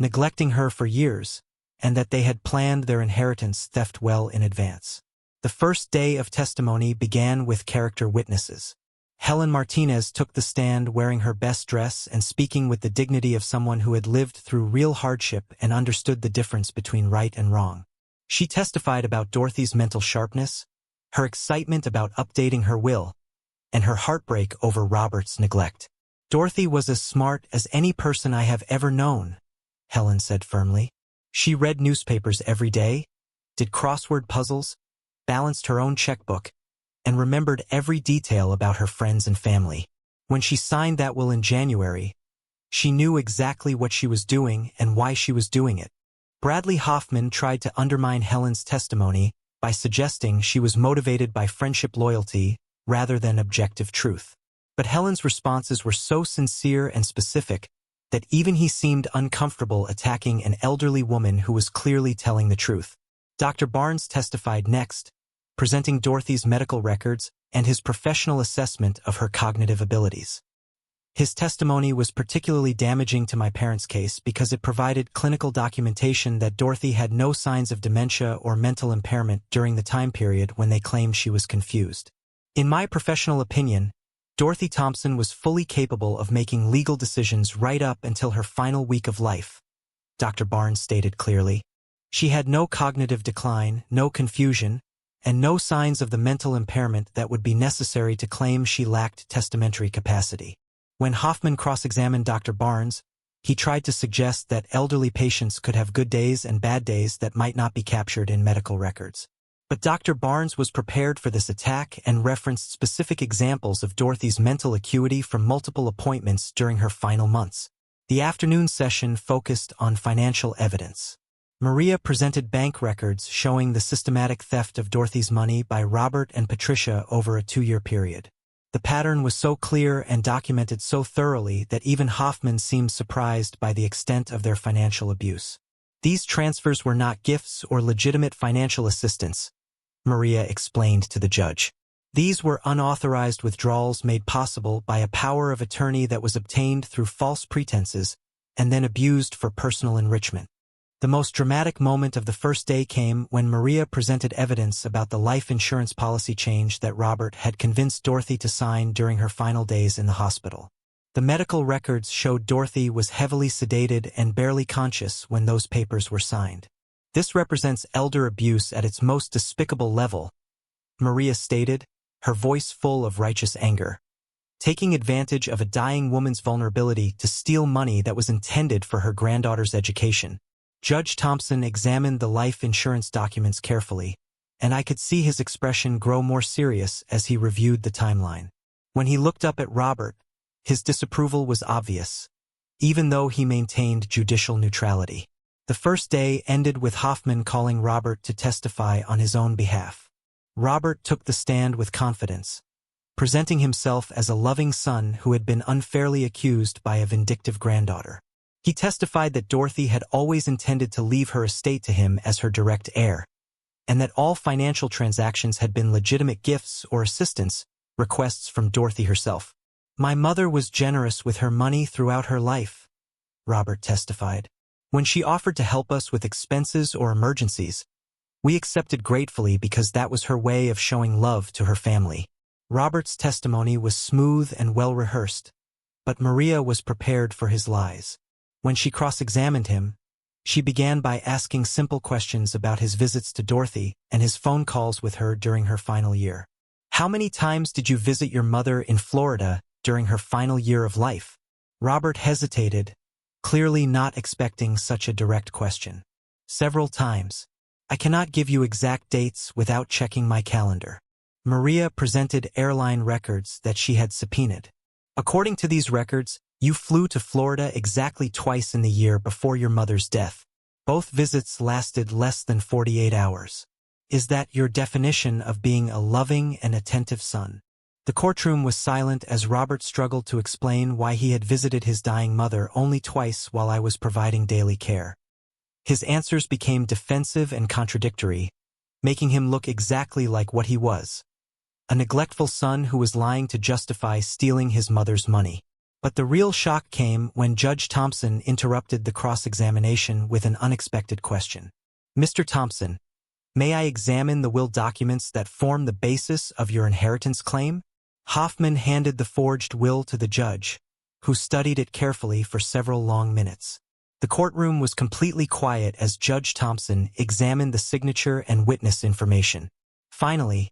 neglecting her for years, and that they had planned their inheritance theft well in advance. The first day of testimony began with character witnesses. Helen Martinez took the stand wearing her best dress and speaking with the dignity of someone who had lived through real hardship and understood the difference between right and wrong. She testified about Dorothy's mental sharpness, her excitement about updating her will, and her heartbreak over Robert's neglect. Dorothy was as smart as any person I have ever known, Helen said firmly. She read newspapers every day, did crossword puzzles, balanced her own checkbook, and remembered every detail about her friends and family. When she signed that will in January, she knew exactly what she was doing and why she was doing it. Bradley Hoffman tried to undermine Helen's testimony by suggesting she was motivated by friendship loyalty rather than objective truth. But Helen's responses were so sincere and specific that even he seemed uncomfortable attacking an elderly woman who was clearly telling the truth. Dr. Barnes testified next, presenting Dorothy's medical records and his professional assessment of her cognitive abilities. His testimony was particularly damaging to my parents' case because it provided clinical documentation that Dorothy had no signs of dementia or mental impairment during the time period when they claimed she was confused. In my professional opinion, Dorothy Thompson was fully capable of making legal decisions right up until her final week of life, Dr. Barnes stated clearly. She had no cognitive decline, no confusion, and no signs of the mental impairment that would be necessary to claim she lacked testamentary capacity. When Hoffman cross-examined Dr. Barnes, he tried to suggest that elderly patients could have good days and bad days that might not be captured in medical records. But Dr. Barnes was prepared for this attack and referenced specific examples of Dorothy's mental acuity from multiple appointments during her final months. The afternoon session focused on financial evidence. Maria presented bank records showing the systematic theft of Dorothy's money by Robert and Patricia over a 2-year period. The pattern was so clear and documented so thoroughly that even Hoffman seemed surprised by the extent of their financial abuse. These transfers were not gifts or legitimate financial assistance, Maria explained to the judge. These were unauthorized withdrawals made possible by a power of attorney that was obtained through false pretenses and then abused for personal enrichment. The most dramatic moment of the first day came when Maria presented evidence about the life insurance policy change that Robert had convinced Dorothy to sign during her final days in the hospital. The medical records showed Dorothy was heavily sedated and barely conscious when those papers were signed. This represents elder abuse at its most despicable level, Maria stated, her voice full of righteous anger. Taking advantage of a dying woman's vulnerability to steal money that was intended for her granddaughter's education. Judge Thompson examined the life insurance documents carefully, and I could see his expression grow more serious as he reviewed the timeline. When he looked up at Robert, his disapproval was obvious, even though he maintained judicial neutrality. The first day ended with Hoffman calling Robert to testify on his own behalf. Robert took the stand with confidence, presenting himself as a loving son who had been unfairly accused by a vindictive granddaughter. He testified that Dorothy had always intended to leave her estate to him as her direct heir, and that all financial transactions had been legitimate gifts or assistance, requests from Dorothy herself. My mother was generous with her money throughout her life, Robert testified. When she offered to help us with expenses or emergencies, we accepted gratefully because that was her way of showing love to her family. Robert's testimony was smooth and well-rehearsed, but Maria was prepared for his lies. When she cross-examined him, she began by asking simple questions about his visits to Dorothy and his phone calls with her during her final year. How many times did you visit your mother in Florida during her final year of life? Robert hesitated, clearly not expecting such a direct question. Several times. I cannot give you exact dates without checking my calendar. Maria presented airline records that she had subpoenaed. According to these records, you flew to Florida exactly twice in the year before your mother's death. Both visits lasted less than 48 hours. Is that your definition of being a loving and attentive son? The courtroom was silent as Robert struggled to explain why he had visited his dying mother only twice while I was providing daily care. His answers became defensive and contradictory, making him look exactly like what he was, a neglectful son who was lying to justify stealing his mother's money. But the real shock came when Judge Thompson interrupted the cross-examination with an unexpected question. Mr. Thompson, may I examine the will documents that form the basis of your inheritance claim? Hoffman handed the forged will to the judge, who studied it carefully for several long minutes. The courtroom was completely quiet as Judge Thompson examined the signature and witness information. Finally,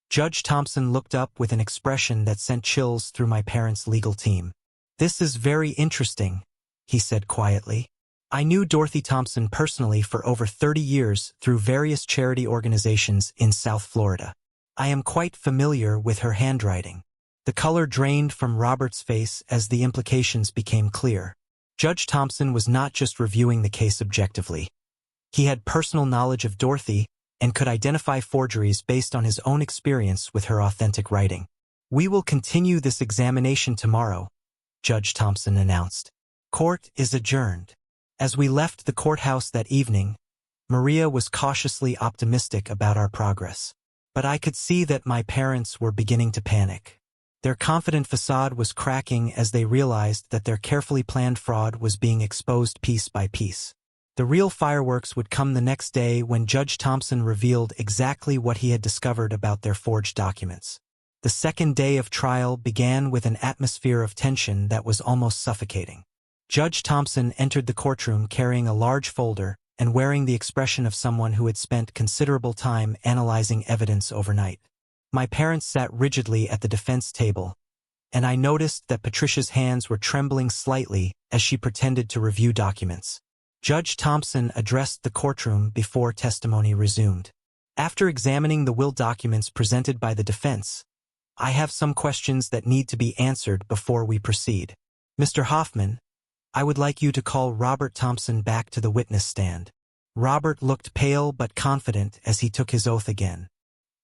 Judge Thompson looked up with an expression that sent chills through my parents' legal team. This is very interesting, he said quietly. I knew Dorothy Thompson personally for over 30 years through various charity organizations in South Florida. I am quite familiar with her handwriting. The color drained from Robert's face as the implications became clear. Judge Thompson was not just reviewing the case objectively. He had personal knowledge of Dorothy and could identify forgeries based on his own experience with her authentic writing. We will continue this examination tomorrow, Judge Thompson announced. Court is adjourned. As we left the courthouse that evening, Maria was cautiously optimistic about our progress. But I could see that my parents were beginning to panic. Their confident facade was cracking as they realized that their carefully planned fraud was being exposed piece by piece. The real fireworks would come the next day when Judge Thompson revealed exactly what he had discovered about their forged documents. The second day of trial began with an atmosphere of tension that was almost suffocating. Judge Thompson entered the courtroom carrying a large folder and wearing the expression of someone who had spent considerable time analyzing evidence overnight. My parents sat rigidly at the defense table, and I noticed that Patricia's hands were trembling slightly as she pretended to review documents. Judge Thompson addressed the courtroom before testimony resumed. After examining the will documents presented by the defense, I have some questions that need to be answered before we proceed. Mr. Hoffman, I would like you to call Robert Thompson back to the witness stand. Robert looked pale but confident as he took his oath again.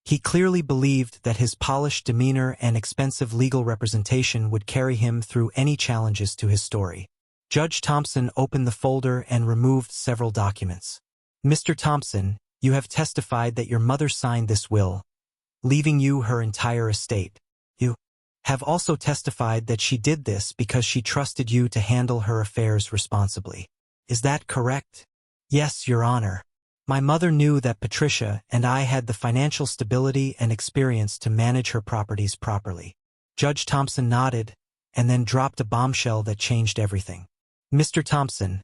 He clearly believed that his polished demeanor and expensive legal representation would carry him through any challenges to his story. Judge Thompson opened the folder and removed several documents. Mr. Thompson, you have testified that your mother signed this will, leaving you her entire estate. You have also testified that she did this because she trusted you to handle her affairs responsibly. Is that correct? Yes, Your Honor. My mother knew that Patricia and I had the financial stability and experience to manage her properties properly. Judge Thompson nodded and then dropped a bombshell that changed everything. Mr. Thompson,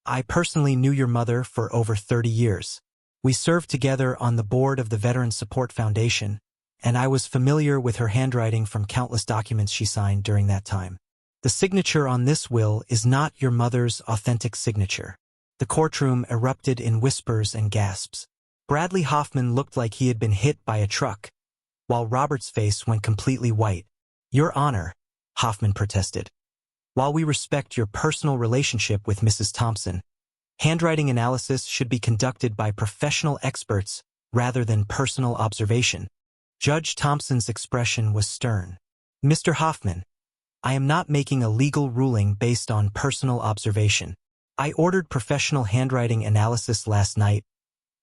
I personally knew your mother for over 30 years. We served together on the board of the Veteran Support Foundation, and I was familiar with her handwriting from countless documents she signed during that time. The signature on this will is not your mother's authentic signature. The courtroom erupted in whispers and gasps. Bradley Hoffman looked like he had been hit by a truck, while Robert's face went completely white. Your Honor, Hoffman protested. While we respect your personal relationship with Mrs. Thompson, handwriting analysis should be conducted by professional experts rather than personal observation. Judge Thompson's expression was stern. Mr. Hoffman, I am not making a legal ruling based on personal observation. I ordered professional handwriting analysis last night,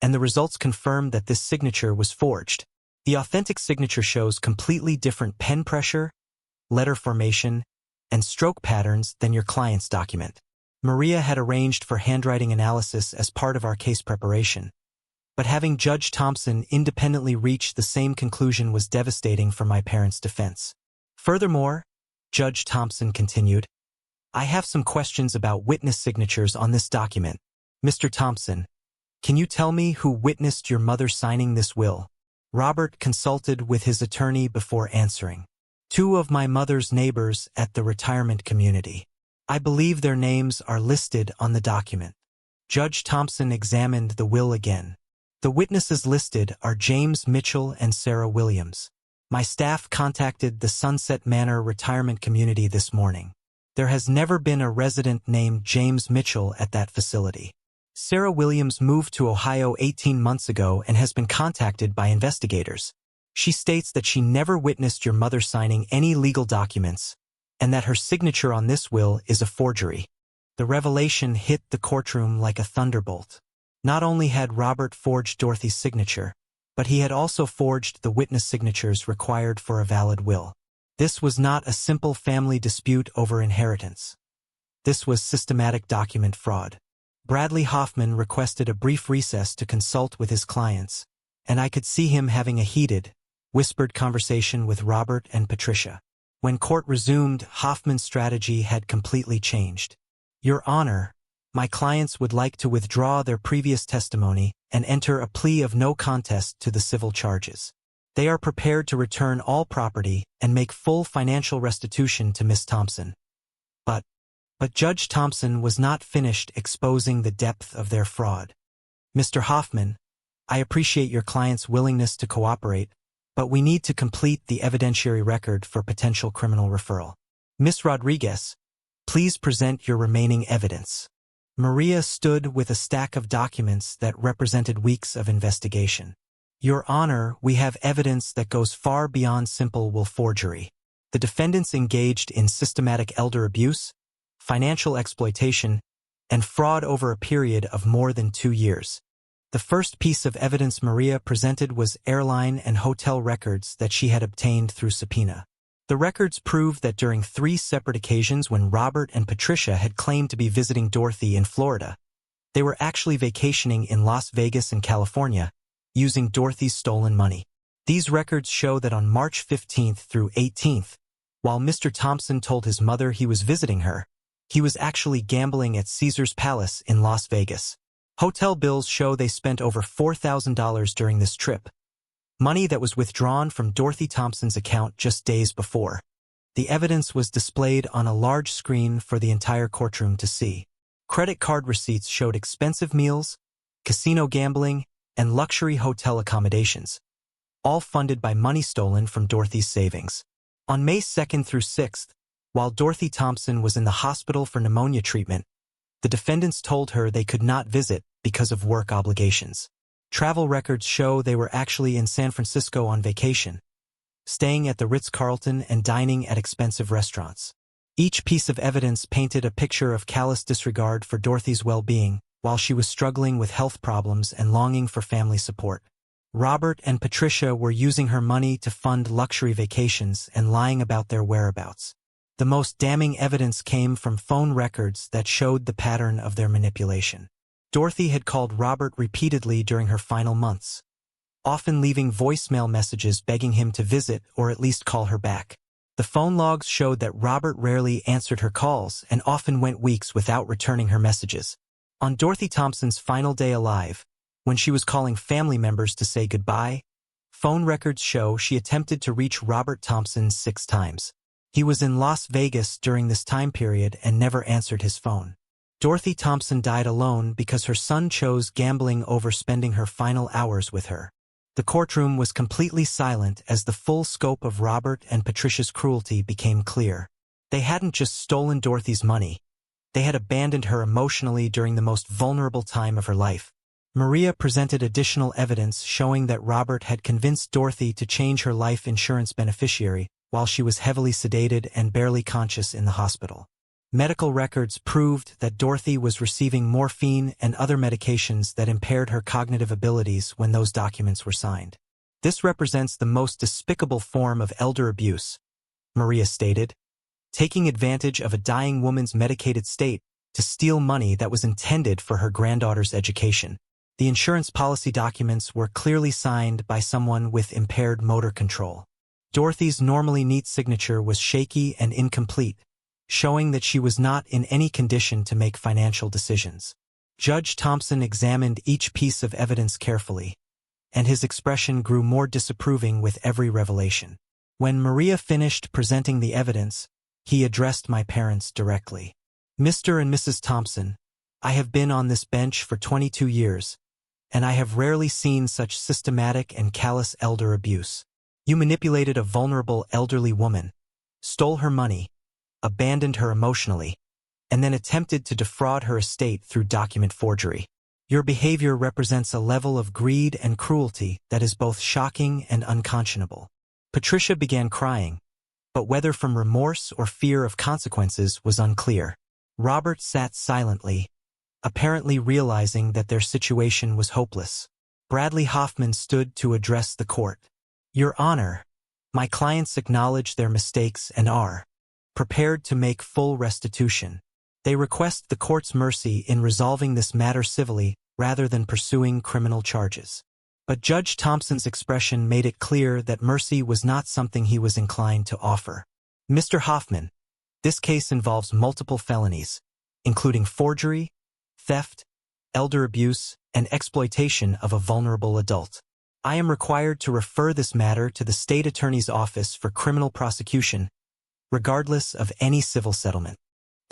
and the results confirmed that this signature was forged. The authentic signature shows completely different pen pressure, letter formation, and stroke patterns than your client's document. Maria had arranged for handwriting analysis as part of our case preparation, but having Judge Thompson independently reach the same conclusion was devastating for my parents' defense. Furthermore, Judge Thompson continued, I have some questions about witness signatures on this document. Mr. Thompson, can you tell me who witnessed your mother signing this will? Robert consulted with his attorney before answering. 2 of my mother's neighbors at the retirement community. I believe their names are listed on the document. Judge Thompson examined the will again. The witnesses listed are James Mitchell and Sarah Williams. My staff contacted the Sunset Manor retirement community this morning. There has never been a resident named James Mitchell at that facility. Sarah Williams moved to Ohio 18 months ago and has been contacted by investigators. She states that she never witnessed your mother signing any legal documents and that her signature on this will is a forgery. The revelation hit the courtroom like a thunderbolt. Not only had Robert forged Dorothy's signature, but he had also forged the witness signatures required for a valid will. This was not a simple family dispute over inheritance. This was systematic document fraud. Bradley Hoffman requested a brief recess to consult with his clients, and I could see him having a heated, whispered conversation with Robert and Patricia. When court resumed, Hoffman's strategy had completely changed. Your Honor, my clients would like to withdraw their previous testimony and enter a plea of no contest to the civil charges. They are prepared to return all property and make full financial restitution to Miss Thompson. But Judge Thompson was not finished exposing the depth of their fraud. Mr. Hoffman, I appreciate your client's willingness to cooperate, but we need to complete the evidentiary record for potential criminal referral. Miss Rodriguez, please present your remaining evidence. Maria stood with a stack of documents that represented weeks of investigation. Your Honor, we have evidence that goes far beyond simple will forgery. The defendants engaged in systematic elder abuse, financial exploitation, and fraud over a period of more than 2 years. The first piece of evidence Maria presented was airline and hotel records that she had obtained through subpoena. The records proved that during 3 separate occasions when Robert and Patricia had claimed to be visiting Dorothy in Florida, they were actually vacationing in Las Vegas and California, using Dorothy's stolen money. These records show that on March 15th through 18th, while Mr. Thompson told his mother he was visiting her, he was actually gambling at Caesar's Palace in Las Vegas. Hotel bills show they spent over $4,000 during this trip, money that was withdrawn from Dorothy Thompson's account just days before. The evidence was displayed on a large screen for the entire courtroom to see. Credit card receipts showed expensive meals, casino gambling, and luxury hotel accommodations, all funded by money stolen from Dorothy's savings. On May 2nd through 6th, while Dorothy Thompson was in the hospital for pneumonia treatment, the defendants told her they could not visit because of work obligations. Travel records show they were actually in San Francisco on vacation, staying at the Ritz-Carlton and dining at expensive restaurants. Each piece of evidence painted a picture of callous disregard for Dorothy's well-being, while she was struggling with health problems and longing for family support. Robert and Patricia were using her money to fund luxury vacations and lying about their whereabouts. The most damning evidence came from phone records that showed the pattern of their manipulation. Dorothy had called Robert repeatedly during her final months, often leaving voicemail messages begging him to visit or at least call her back. The phone logs showed that Robert rarely answered her calls and often went weeks without returning her messages. On Dorothy Thompson's final day alive, when she was calling family members to say goodbye, phone records show she attempted to reach Robert Thompson 6 times. He was in Las Vegas during this time period and never answered his phone. Dorothy Thompson died alone because her son chose gambling over spending her final hours with her. The courtroom was completely silent as the full scope of Robert and Patricia's cruelty became clear. They hadn't just stolen Dorothy's money. They had abandoned her emotionally during the most vulnerable time of her life. Maria presented additional evidence showing that Robert had convinced Dorothy to change her life insurance beneficiary while she was heavily sedated and barely conscious in the hospital. Medical records proved that Dorothy was receiving morphine and other medications that impaired her cognitive abilities when those documents were signed. This represents the most despicable form of elder abuse, Maria stated, taking advantage of a dying woman's medicated state to steal money that was intended for her granddaughter's education. The insurance policy documents were clearly signed by someone with impaired motor control. Dorothy's normally neat signature was shaky and incomplete, showing that she was not in any condition to make financial decisions. Judge Thompson examined each piece of evidence carefully, and his expression grew more disapproving with every revelation. When Maria finished presenting the evidence, he addressed my parents directly. Mr. and Mrs. Thompson, I have been on this bench for 22 years, and I have rarely seen such systematic and callous elder abuse. You manipulated a vulnerable elderly woman, stole her money, abandoned her emotionally, and then attempted to defraud her estate through document forgery. Your behavior represents a level of greed and cruelty that is both shocking and unconscionable. Patricia began crying, but whether from remorse or fear of consequences was unclear. Robert sat silently, apparently realizing that their situation was hopeless. Bradley Hoffman stood to address the court. Your Honor, my clients acknowledge their mistakes and are prepared to make full restitution. They request the court's mercy in resolving this matter civilly rather than pursuing criminal charges. But Judge Thompson's expression made it clear that mercy was not something he was inclined to offer. Mr. Hoffman, this case involves multiple felonies, including forgery, theft, elder abuse, and exploitation of a vulnerable adult. I am required to refer this matter to the State Attorney's Office for criminal prosecution, regardless of any civil settlement.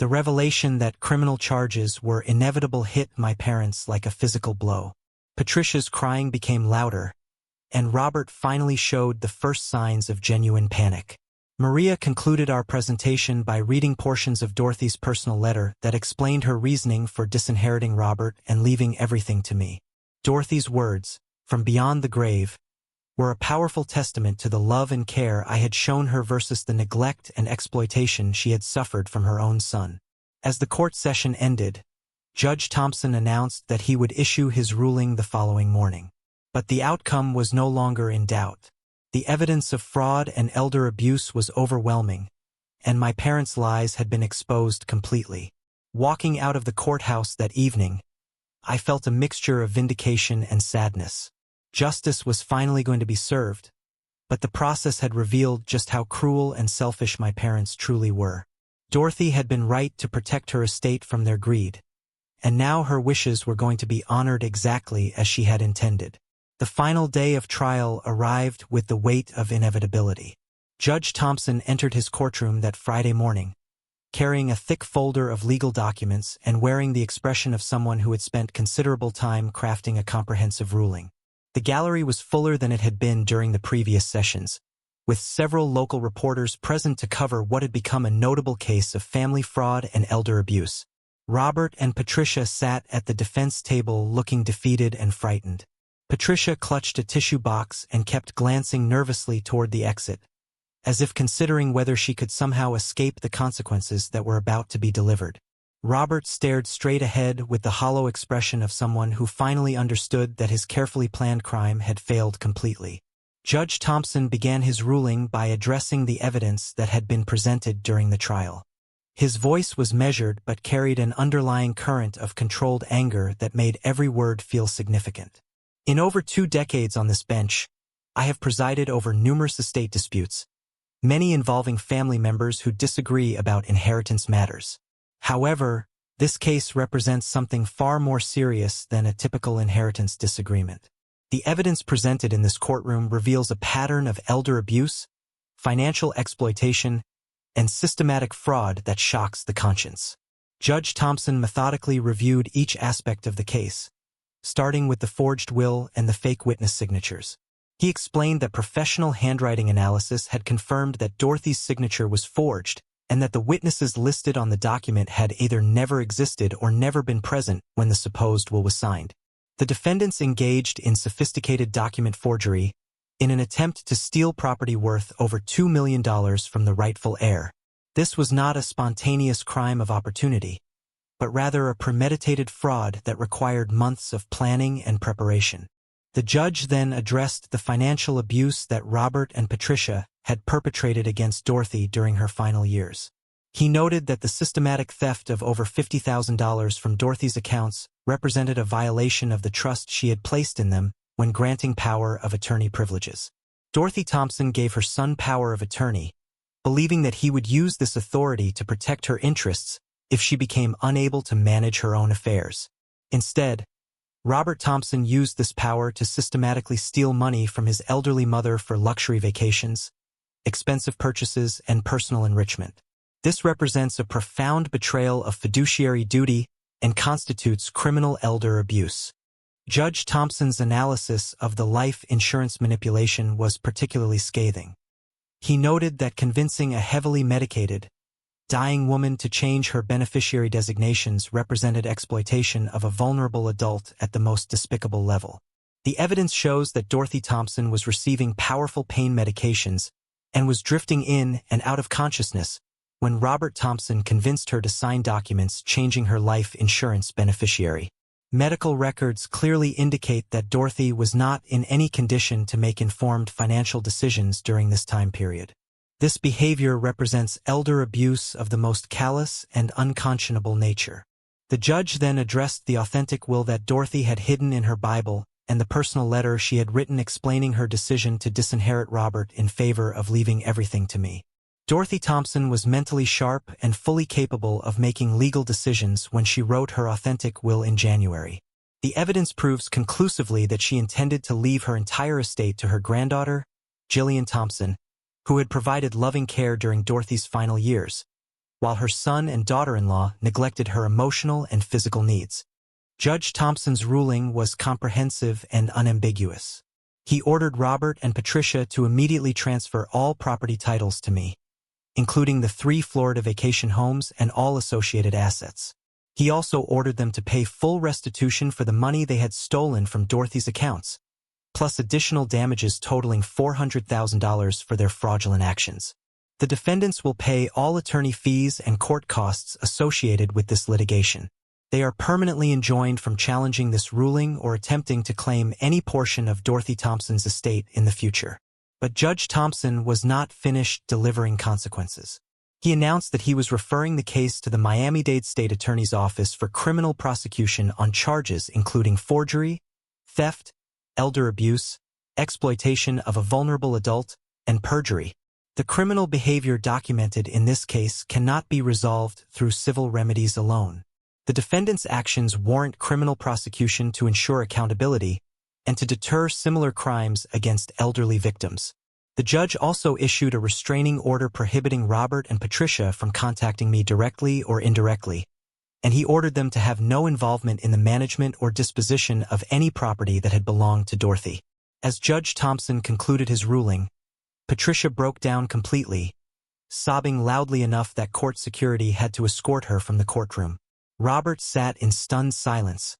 The revelation that criminal charges were inevitable hit my parents like a physical blow. Patricia's crying became louder, and Robert finally showed the first signs of genuine panic. Maria concluded our presentation by reading portions of Dorothy's personal letter that explained her reasoning for disinheriting Robert and leaving everything to me. Dorothy's words, from beyond the grave, were a powerful testament to the love and care I had shown her versus the neglect and exploitation she had suffered from her own son. As the court session ended, Judge Thompson announced that he would issue his ruling the following morning. But the outcome was no longer in doubt. The evidence of fraud and elder abuse was overwhelming, and my parents' lies had been exposed completely. Walking out of the courthouse that evening, I felt a mixture of vindication and sadness. Justice was finally going to be served, but the process had revealed just how cruel and selfish my parents truly were. Dorothy had been right to protect her estate from their greed, and now her wishes were going to be honored exactly as she had intended. The final day of trial arrived with the weight of inevitability. Judge Thompson entered his courtroom that Friday morning, carrying a thick folder of legal documents and wearing the expression of someone who had spent considerable time crafting a comprehensive ruling. The gallery was fuller than it had been during the previous sessions, with several local reporters present to cover what had become a notable case of family fraud and elder abuse. Robert and Patricia sat at the defense table looking defeated and frightened. Patricia clutched a tissue box and kept glancing nervously toward the exit, as if considering whether she could somehow escape the consequences that were about to be delivered. Robert stared straight ahead with the hollow expression of someone who finally understood that his carefully planned crime had failed completely. Judge Thompson began his ruling by addressing the evidence that had been presented during the trial. His voice was measured but carried an underlying current of controlled anger that made every word feel significant. In over 2 decades on this bench, I have presided over numerous estate disputes, many involving family members who disagree about inheritance matters. However, this case represents something far more serious than a typical inheritance disagreement. The evidence presented in this courtroom reveals a pattern of elder abuse, financial exploitation, and systematic fraud that shocks the conscience. Judge Thompson methodically reviewed each aspect of the case, starting with the forged will and the fake witness signatures. He explained that professional handwriting analysis had confirmed that Dorothy's signature was forged, and that the witnesses listed on the document had either never existed or never been present when the supposed will was signed. The defendants engaged in sophisticated document forgery in an attempt to steal property worth over $2 million from the rightful heir. This was not a spontaneous crime of opportunity, but rather a premeditated fraud that required months of planning and preparation. The judge then addressed the financial abuse that Robert and Patricia had perpetrated against Dorothy during her final years. He noted that the systematic theft of over $50,000 from Dorothy's accounts represented a violation of the trust she had placed in them when granting power of attorney privileges. Dorothy Thompson gave her son power of attorney, believing that he would use this authority to protect her interests if she became unable to manage her own affairs. Instead, Robert Thompson used this power to systematically steal money from his elderly mother for luxury vacations, expensive purchases, and personal enrichment. This represents a profound betrayal of fiduciary duty and constitutes criminal elder abuse. Judge Thompson's analysis of the life insurance manipulation was particularly scathing. He noted that convincing a heavily medicated, dying woman to change her beneficiary designations represented exploitation of a vulnerable adult at the most despicable level. The evidence shows that Dorothy Thompson was receiving powerful pain medications and was drifting in and out of consciousness when Robert Thompson convinced her to sign documents changing her life insurance beneficiary. Medical records clearly indicate that Dorothy was not in any condition to make informed financial decisions during this time period. This behavior represents elder abuse of the most callous and unconscionable nature. The judge then addressed the authentic will that Dorothy had hidden in her Bible and the personal letter she had written explaining her decision to disinherit Robert in favor of leaving everything to me. Dorothy Thompson was mentally sharp and fully capable of making legal decisions when she wrote her authentic will in January. The evidence proves conclusively that she intended to leave her entire estate to her granddaughter, Jillian Thompson, who had provided loving care during Dorothy's final years, while her son and daughter-in-law neglected her emotional and physical needs. Judge Thompson's ruling was comprehensive and unambiguous. He ordered Robert and Patricia to immediately transfer all property titles to me, including the 3 Florida vacation homes and all associated assets. He also ordered them to pay full restitution for the money they had stolen from Dorothy's accounts, plus additional damages totaling $400,000 for their fraudulent actions. The defendants will pay all attorney fees and court costs associated with this litigation. They are permanently enjoined from challenging this ruling or attempting to claim any portion of Dorothy Thompson's estate in the future. But Judge Thompson was not finished delivering consequences. He announced that he was referring the case to the Miami-Dade State Attorney's Office for criminal prosecution on charges including forgery, theft, elder abuse, exploitation of a vulnerable adult, and perjury. The criminal behavior documented in this case cannot be resolved through civil remedies alone. The defendant's actions warrant criminal prosecution to ensure accountability and to deter similar crimes against elderly victims. The judge also issued a restraining order prohibiting Robert and Patricia from contacting me directly or indirectly, and he ordered them to have no involvement in the management or disposition of any property that had belonged to Dorothy. As Judge Thompson concluded his ruling, Patricia broke down completely, sobbing loudly enough that court security had to escort her from the courtroom. Robert sat in stunned silence,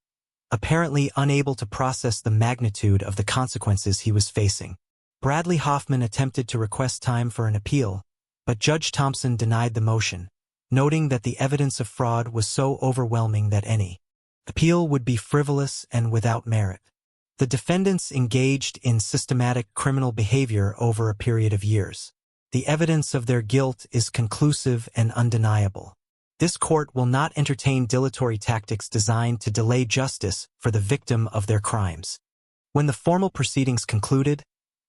apparently unable to process the magnitude of the consequences he was facing. Bradley Hoffman attempted to request time for an appeal, but Judge Thompson denied the motion, noting that the evidence of fraud was so overwhelming that any appeal would be frivolous and without merit. The defendants engaged in systematic criminal behavior over a period of years. The evidence of their guilt is conclusive and undeniable. This court will not entertain dilatory tactics designed to delay justice for the victim of their crimes. When the formal proceedings concluded,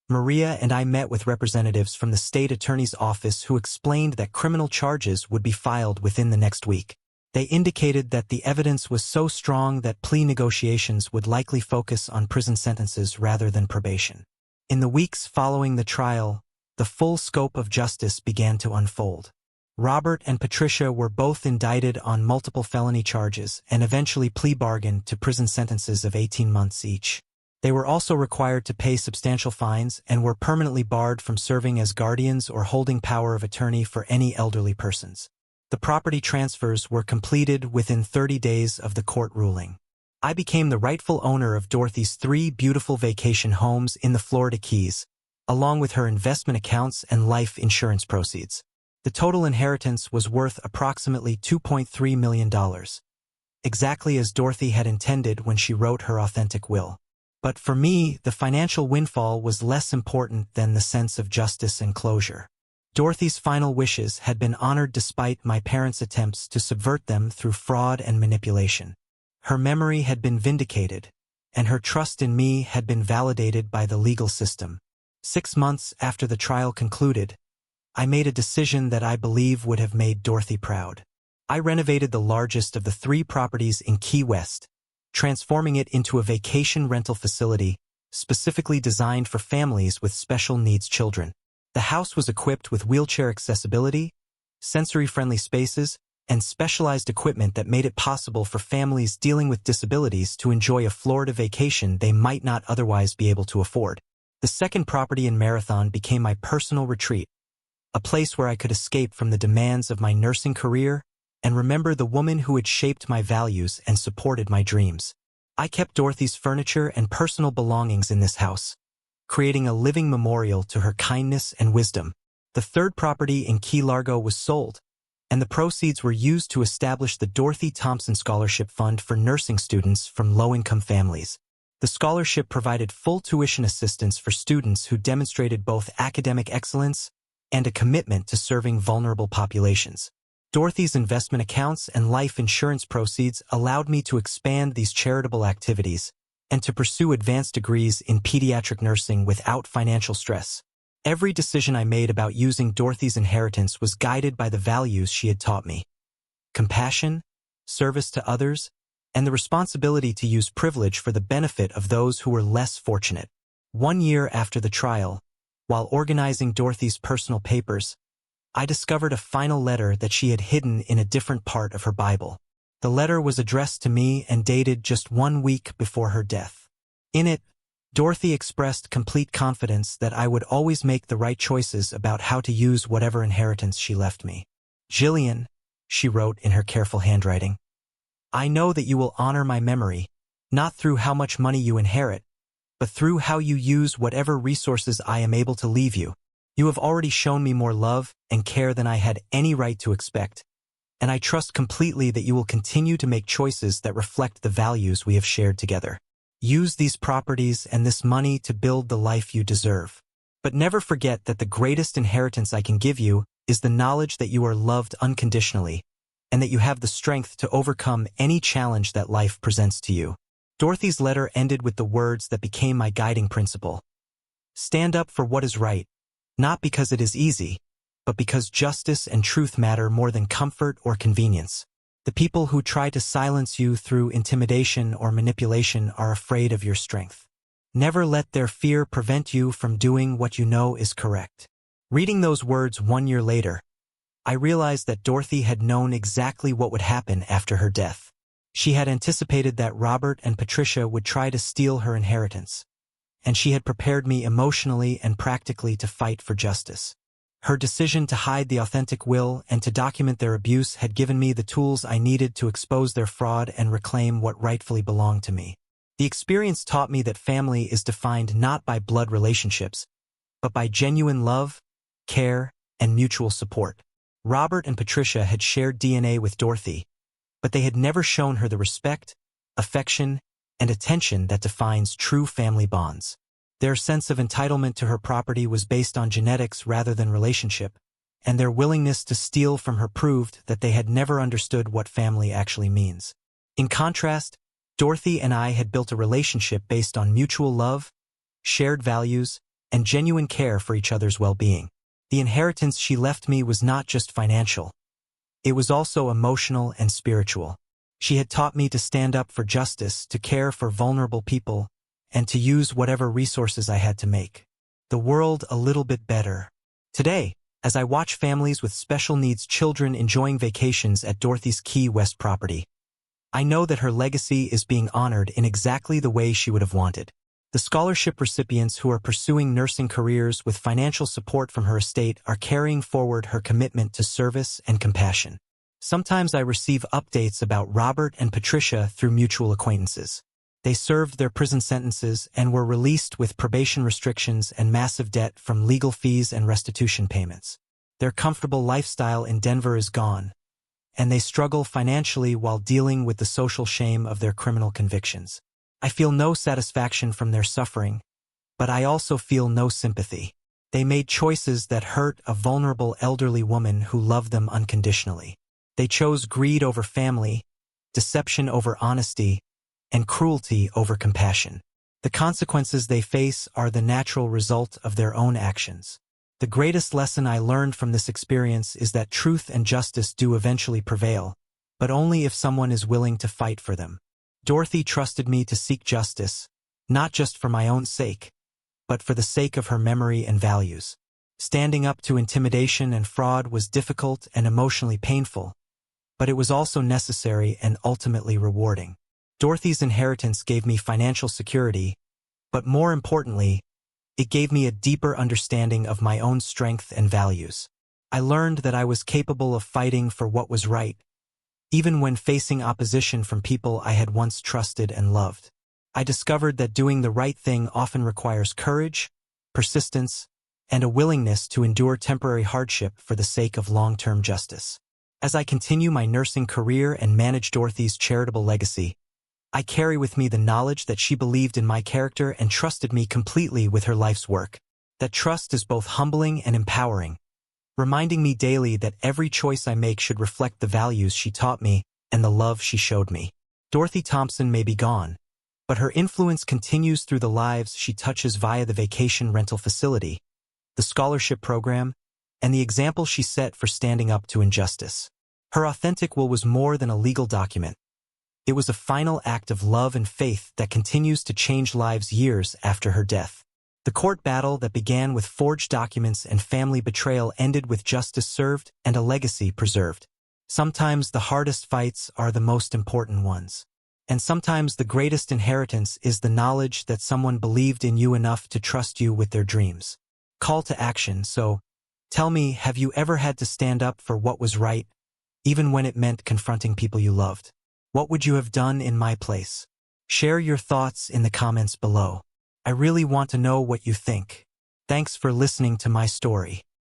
Maria and I met with representatives from the state attorney's office who explained that criminal charges would be filed within the next week. They indicated that the evidence was so strong that plea negotiations would likely focus on prison sentences rather than probation. In the weeks following the trial, the full scope of justice began to unfold. Robert and Patricia were both indicted on multiple felony charges and eventually plea bargained to prison sentences of 18 months each. They were also required to pay substantial fines and were permanently barred from serving as guardians or holding power of attorney for any elderly persons. The property transfers were completed within 30 days of the court ruling. I became the rightful owner of Dorothy's 3 beautiful vacation homes in the Florida Keys, along with her investment accounts and life insurance proceeds. The total inheritance was worth approximately $2.3 million, exactly as Dorothy had intended when she wrote her authentic will. But for me, the financial windfall was less important than the sense of justice and closure. Dorothy's final wishes had been honored despite my parents' attempts to subvert them through fraud and manipulation. Her memory had been vindicated, and her trust in me had been validated by the legal system. 6 months after the trial concluded, I made a decision that I believe would have made Dorothy proud. I renovated the largest of the 3 properties in Key West, transforming it into a vacation rental facility specifically designed for families with special needs children. The house was equipped with wheelchair accessibility, sensory-friendly spaces, and specialized equipment that made it possible for families dealing with disabilities to enjoy a Florida vacation they might not otherwise be able to afford. The second property in Marathon became my personal retreat, a place where I could escape from the demands of my nursing career and remember the woman who had shaped my values and supported my dreams. I kept Dorothy's furniture and personal belongings in this house, creating a living memorial to her kindness and wisdom. The third property in Key Largo was sold, and the proceeds were used to establish the Dorothy Thompson Scholarship Fund for nursing students from low-income families. The scholarship provided full tuition assistance for students who demonstrated both academic excellence and a commitment to serving vulnerable populations. Dorothy's investment accounts and life insurance proceeds allowed me to expand these charitable activities and to pursue advanced degrees in pediatric nursing without financial stress. Every decision I made about using Dorothy's inheritance was guided by the values she had taught me: compassion, service to others, and the responsibility to use privilege for the benefit of those who were less fortunate. 1 year after the trial, while organizing Dorothy's personal papers, I discovered a final letter that she had hidden in a different part of her Bible. The letter was addressed to me and dated just 1 week before her death. In it, Dorothy expressed complete confidence that I would always make the right choices about how to use whatever inheritance she left me. "Jillian," she wrote in her careful handwriting, "I know that you will honor my memory, not through how much money you inherit, but through how you use whatever resources I am able to leave you. You have already shown me more love and care than I had any right to expect, and I trust completely that you will continue to make choices that reflect the values we have shared together. Use these properties and this money to build the life you deserve. But never forget that the greatest inheritance I can give you is the knowledge that you are loved unconditionally, and that you have the strength to overcome any challenge that life presents to you." Dorothy's letter ended with the words that became my guiding principle: "Stand up for what is right, not because it is easy, but because justice and truth matter more than comfort or convenience. The people who try to silence you through intimidation or manipulation are afraid of your strength. Never let their fear prevent you from doing what you know is correct." Reading those words 1 year later, I realized that Dorothy had known exactly what would happen after her death. She had anticipated that Robert and Patricia would try to steal her inheritance, and she had prepared me emotionally and practically to fight for justice. Her decision to hide the authentic will and to document their abuse had given me the tools I needed to expose their fraud and reclaim what rightfully belonged to me. The experience taught me that family is defined not by blood relationships, but by genuine love, care, and mutual support. Robert and Patricia had shared DNA with Dorothy, but they had never shown her the respect, affection, and attention that defines true family bonds. Their sense of entitlement to her property was based on genetics rather than relationship, and their willingness to steal from her proved that they had never understood what family actually means. In contrast, Dorothy and I had built a relationship based on mutual love, shared values, and genuine care for each other's well-being. The inheritance she left me was not just financial. It was also emotional and spiritual. She had taught me to stand up for justice, to care for vulnerable people, and to use whatever resources I had to make the world a little bit better. Today, as I watch families with special needs children enjoying vacations at Dorothy's Key West property, I know that her legacy is being honored in exactly the way she would have wanted. The scholarship recipients who are pursuing nursing careers with financial support from her estate are carrying forward her commitment to service and compassion. Sometimes I receive updates about Robert and Patricia through mutual acquaintances. They served their prison sentences and were released with probation restrictions and massive debt from legal fees and restitution payments. Their comfortable lifestyle in Denver is gone, and they struggle financially while dealing with the social shame of their criminal convictions. I feel no satisfaction from their suffering, but I also feel no sympathy. They made choices that hurt a vulnerable elderly woman who loved them unconditionally. They chose greed over family, deception over honesty, and cruelty over compassion. The consequences they face are the natural result of their own actions. The greatest lesson I learned from this experience is that truth and justice do eventually prevail, but only if someone is willing to fight for them. Dorothy trusted me to seek justice, not just for my own sake, but for the sake of her memory and values. Standing up to intimidation and fraud was difficult and emotionally painful, but it was also necessary and ultimately rewarding. Dorothy's inheritance gave me financial security, but more importantly, it gave me a deeper understanding of my own strength and values. I learned that I was capable of fighting for what was right, even when facing opposition from people I had once trusted and loved. I discovered that doing the right thing often requires courage, persistence, and a willingness to endure temporary hardship for the sake of long-term justice. As I continue my nursing career and manage Dorothy's charitable legacy, I carry with me the knowledge that she believed in my character and trusted me completely with her life's work. That trust is both humbling and empowering, reminding me daily that every choice I make should reflect the values she taught me and the love she showed me. Dorothy Thompson may be gone, but her influence continues through the lives she touches via the vacation rental facility, the scholarship program, and the example she set for standing up to injustice. Her authentic will was more than a legal document. It was a final act of love and faith that continues to change lives years after her death. The court battle that began with forged documents and family betrayal ended with justice served and a legacy preserved. Sometimes the hardest fights are the most important ones. And sometimes the greatest inheritance is the knowledge that someone believed in you enough to trust you with their dreams. Call to action. So, tell me, have you ever had to stand up for what was right, even when it meant confronting people you loved? What would you have done in my place? Share your thoughts in the comments below. I really want to know what you think. Thanks for listening to my story.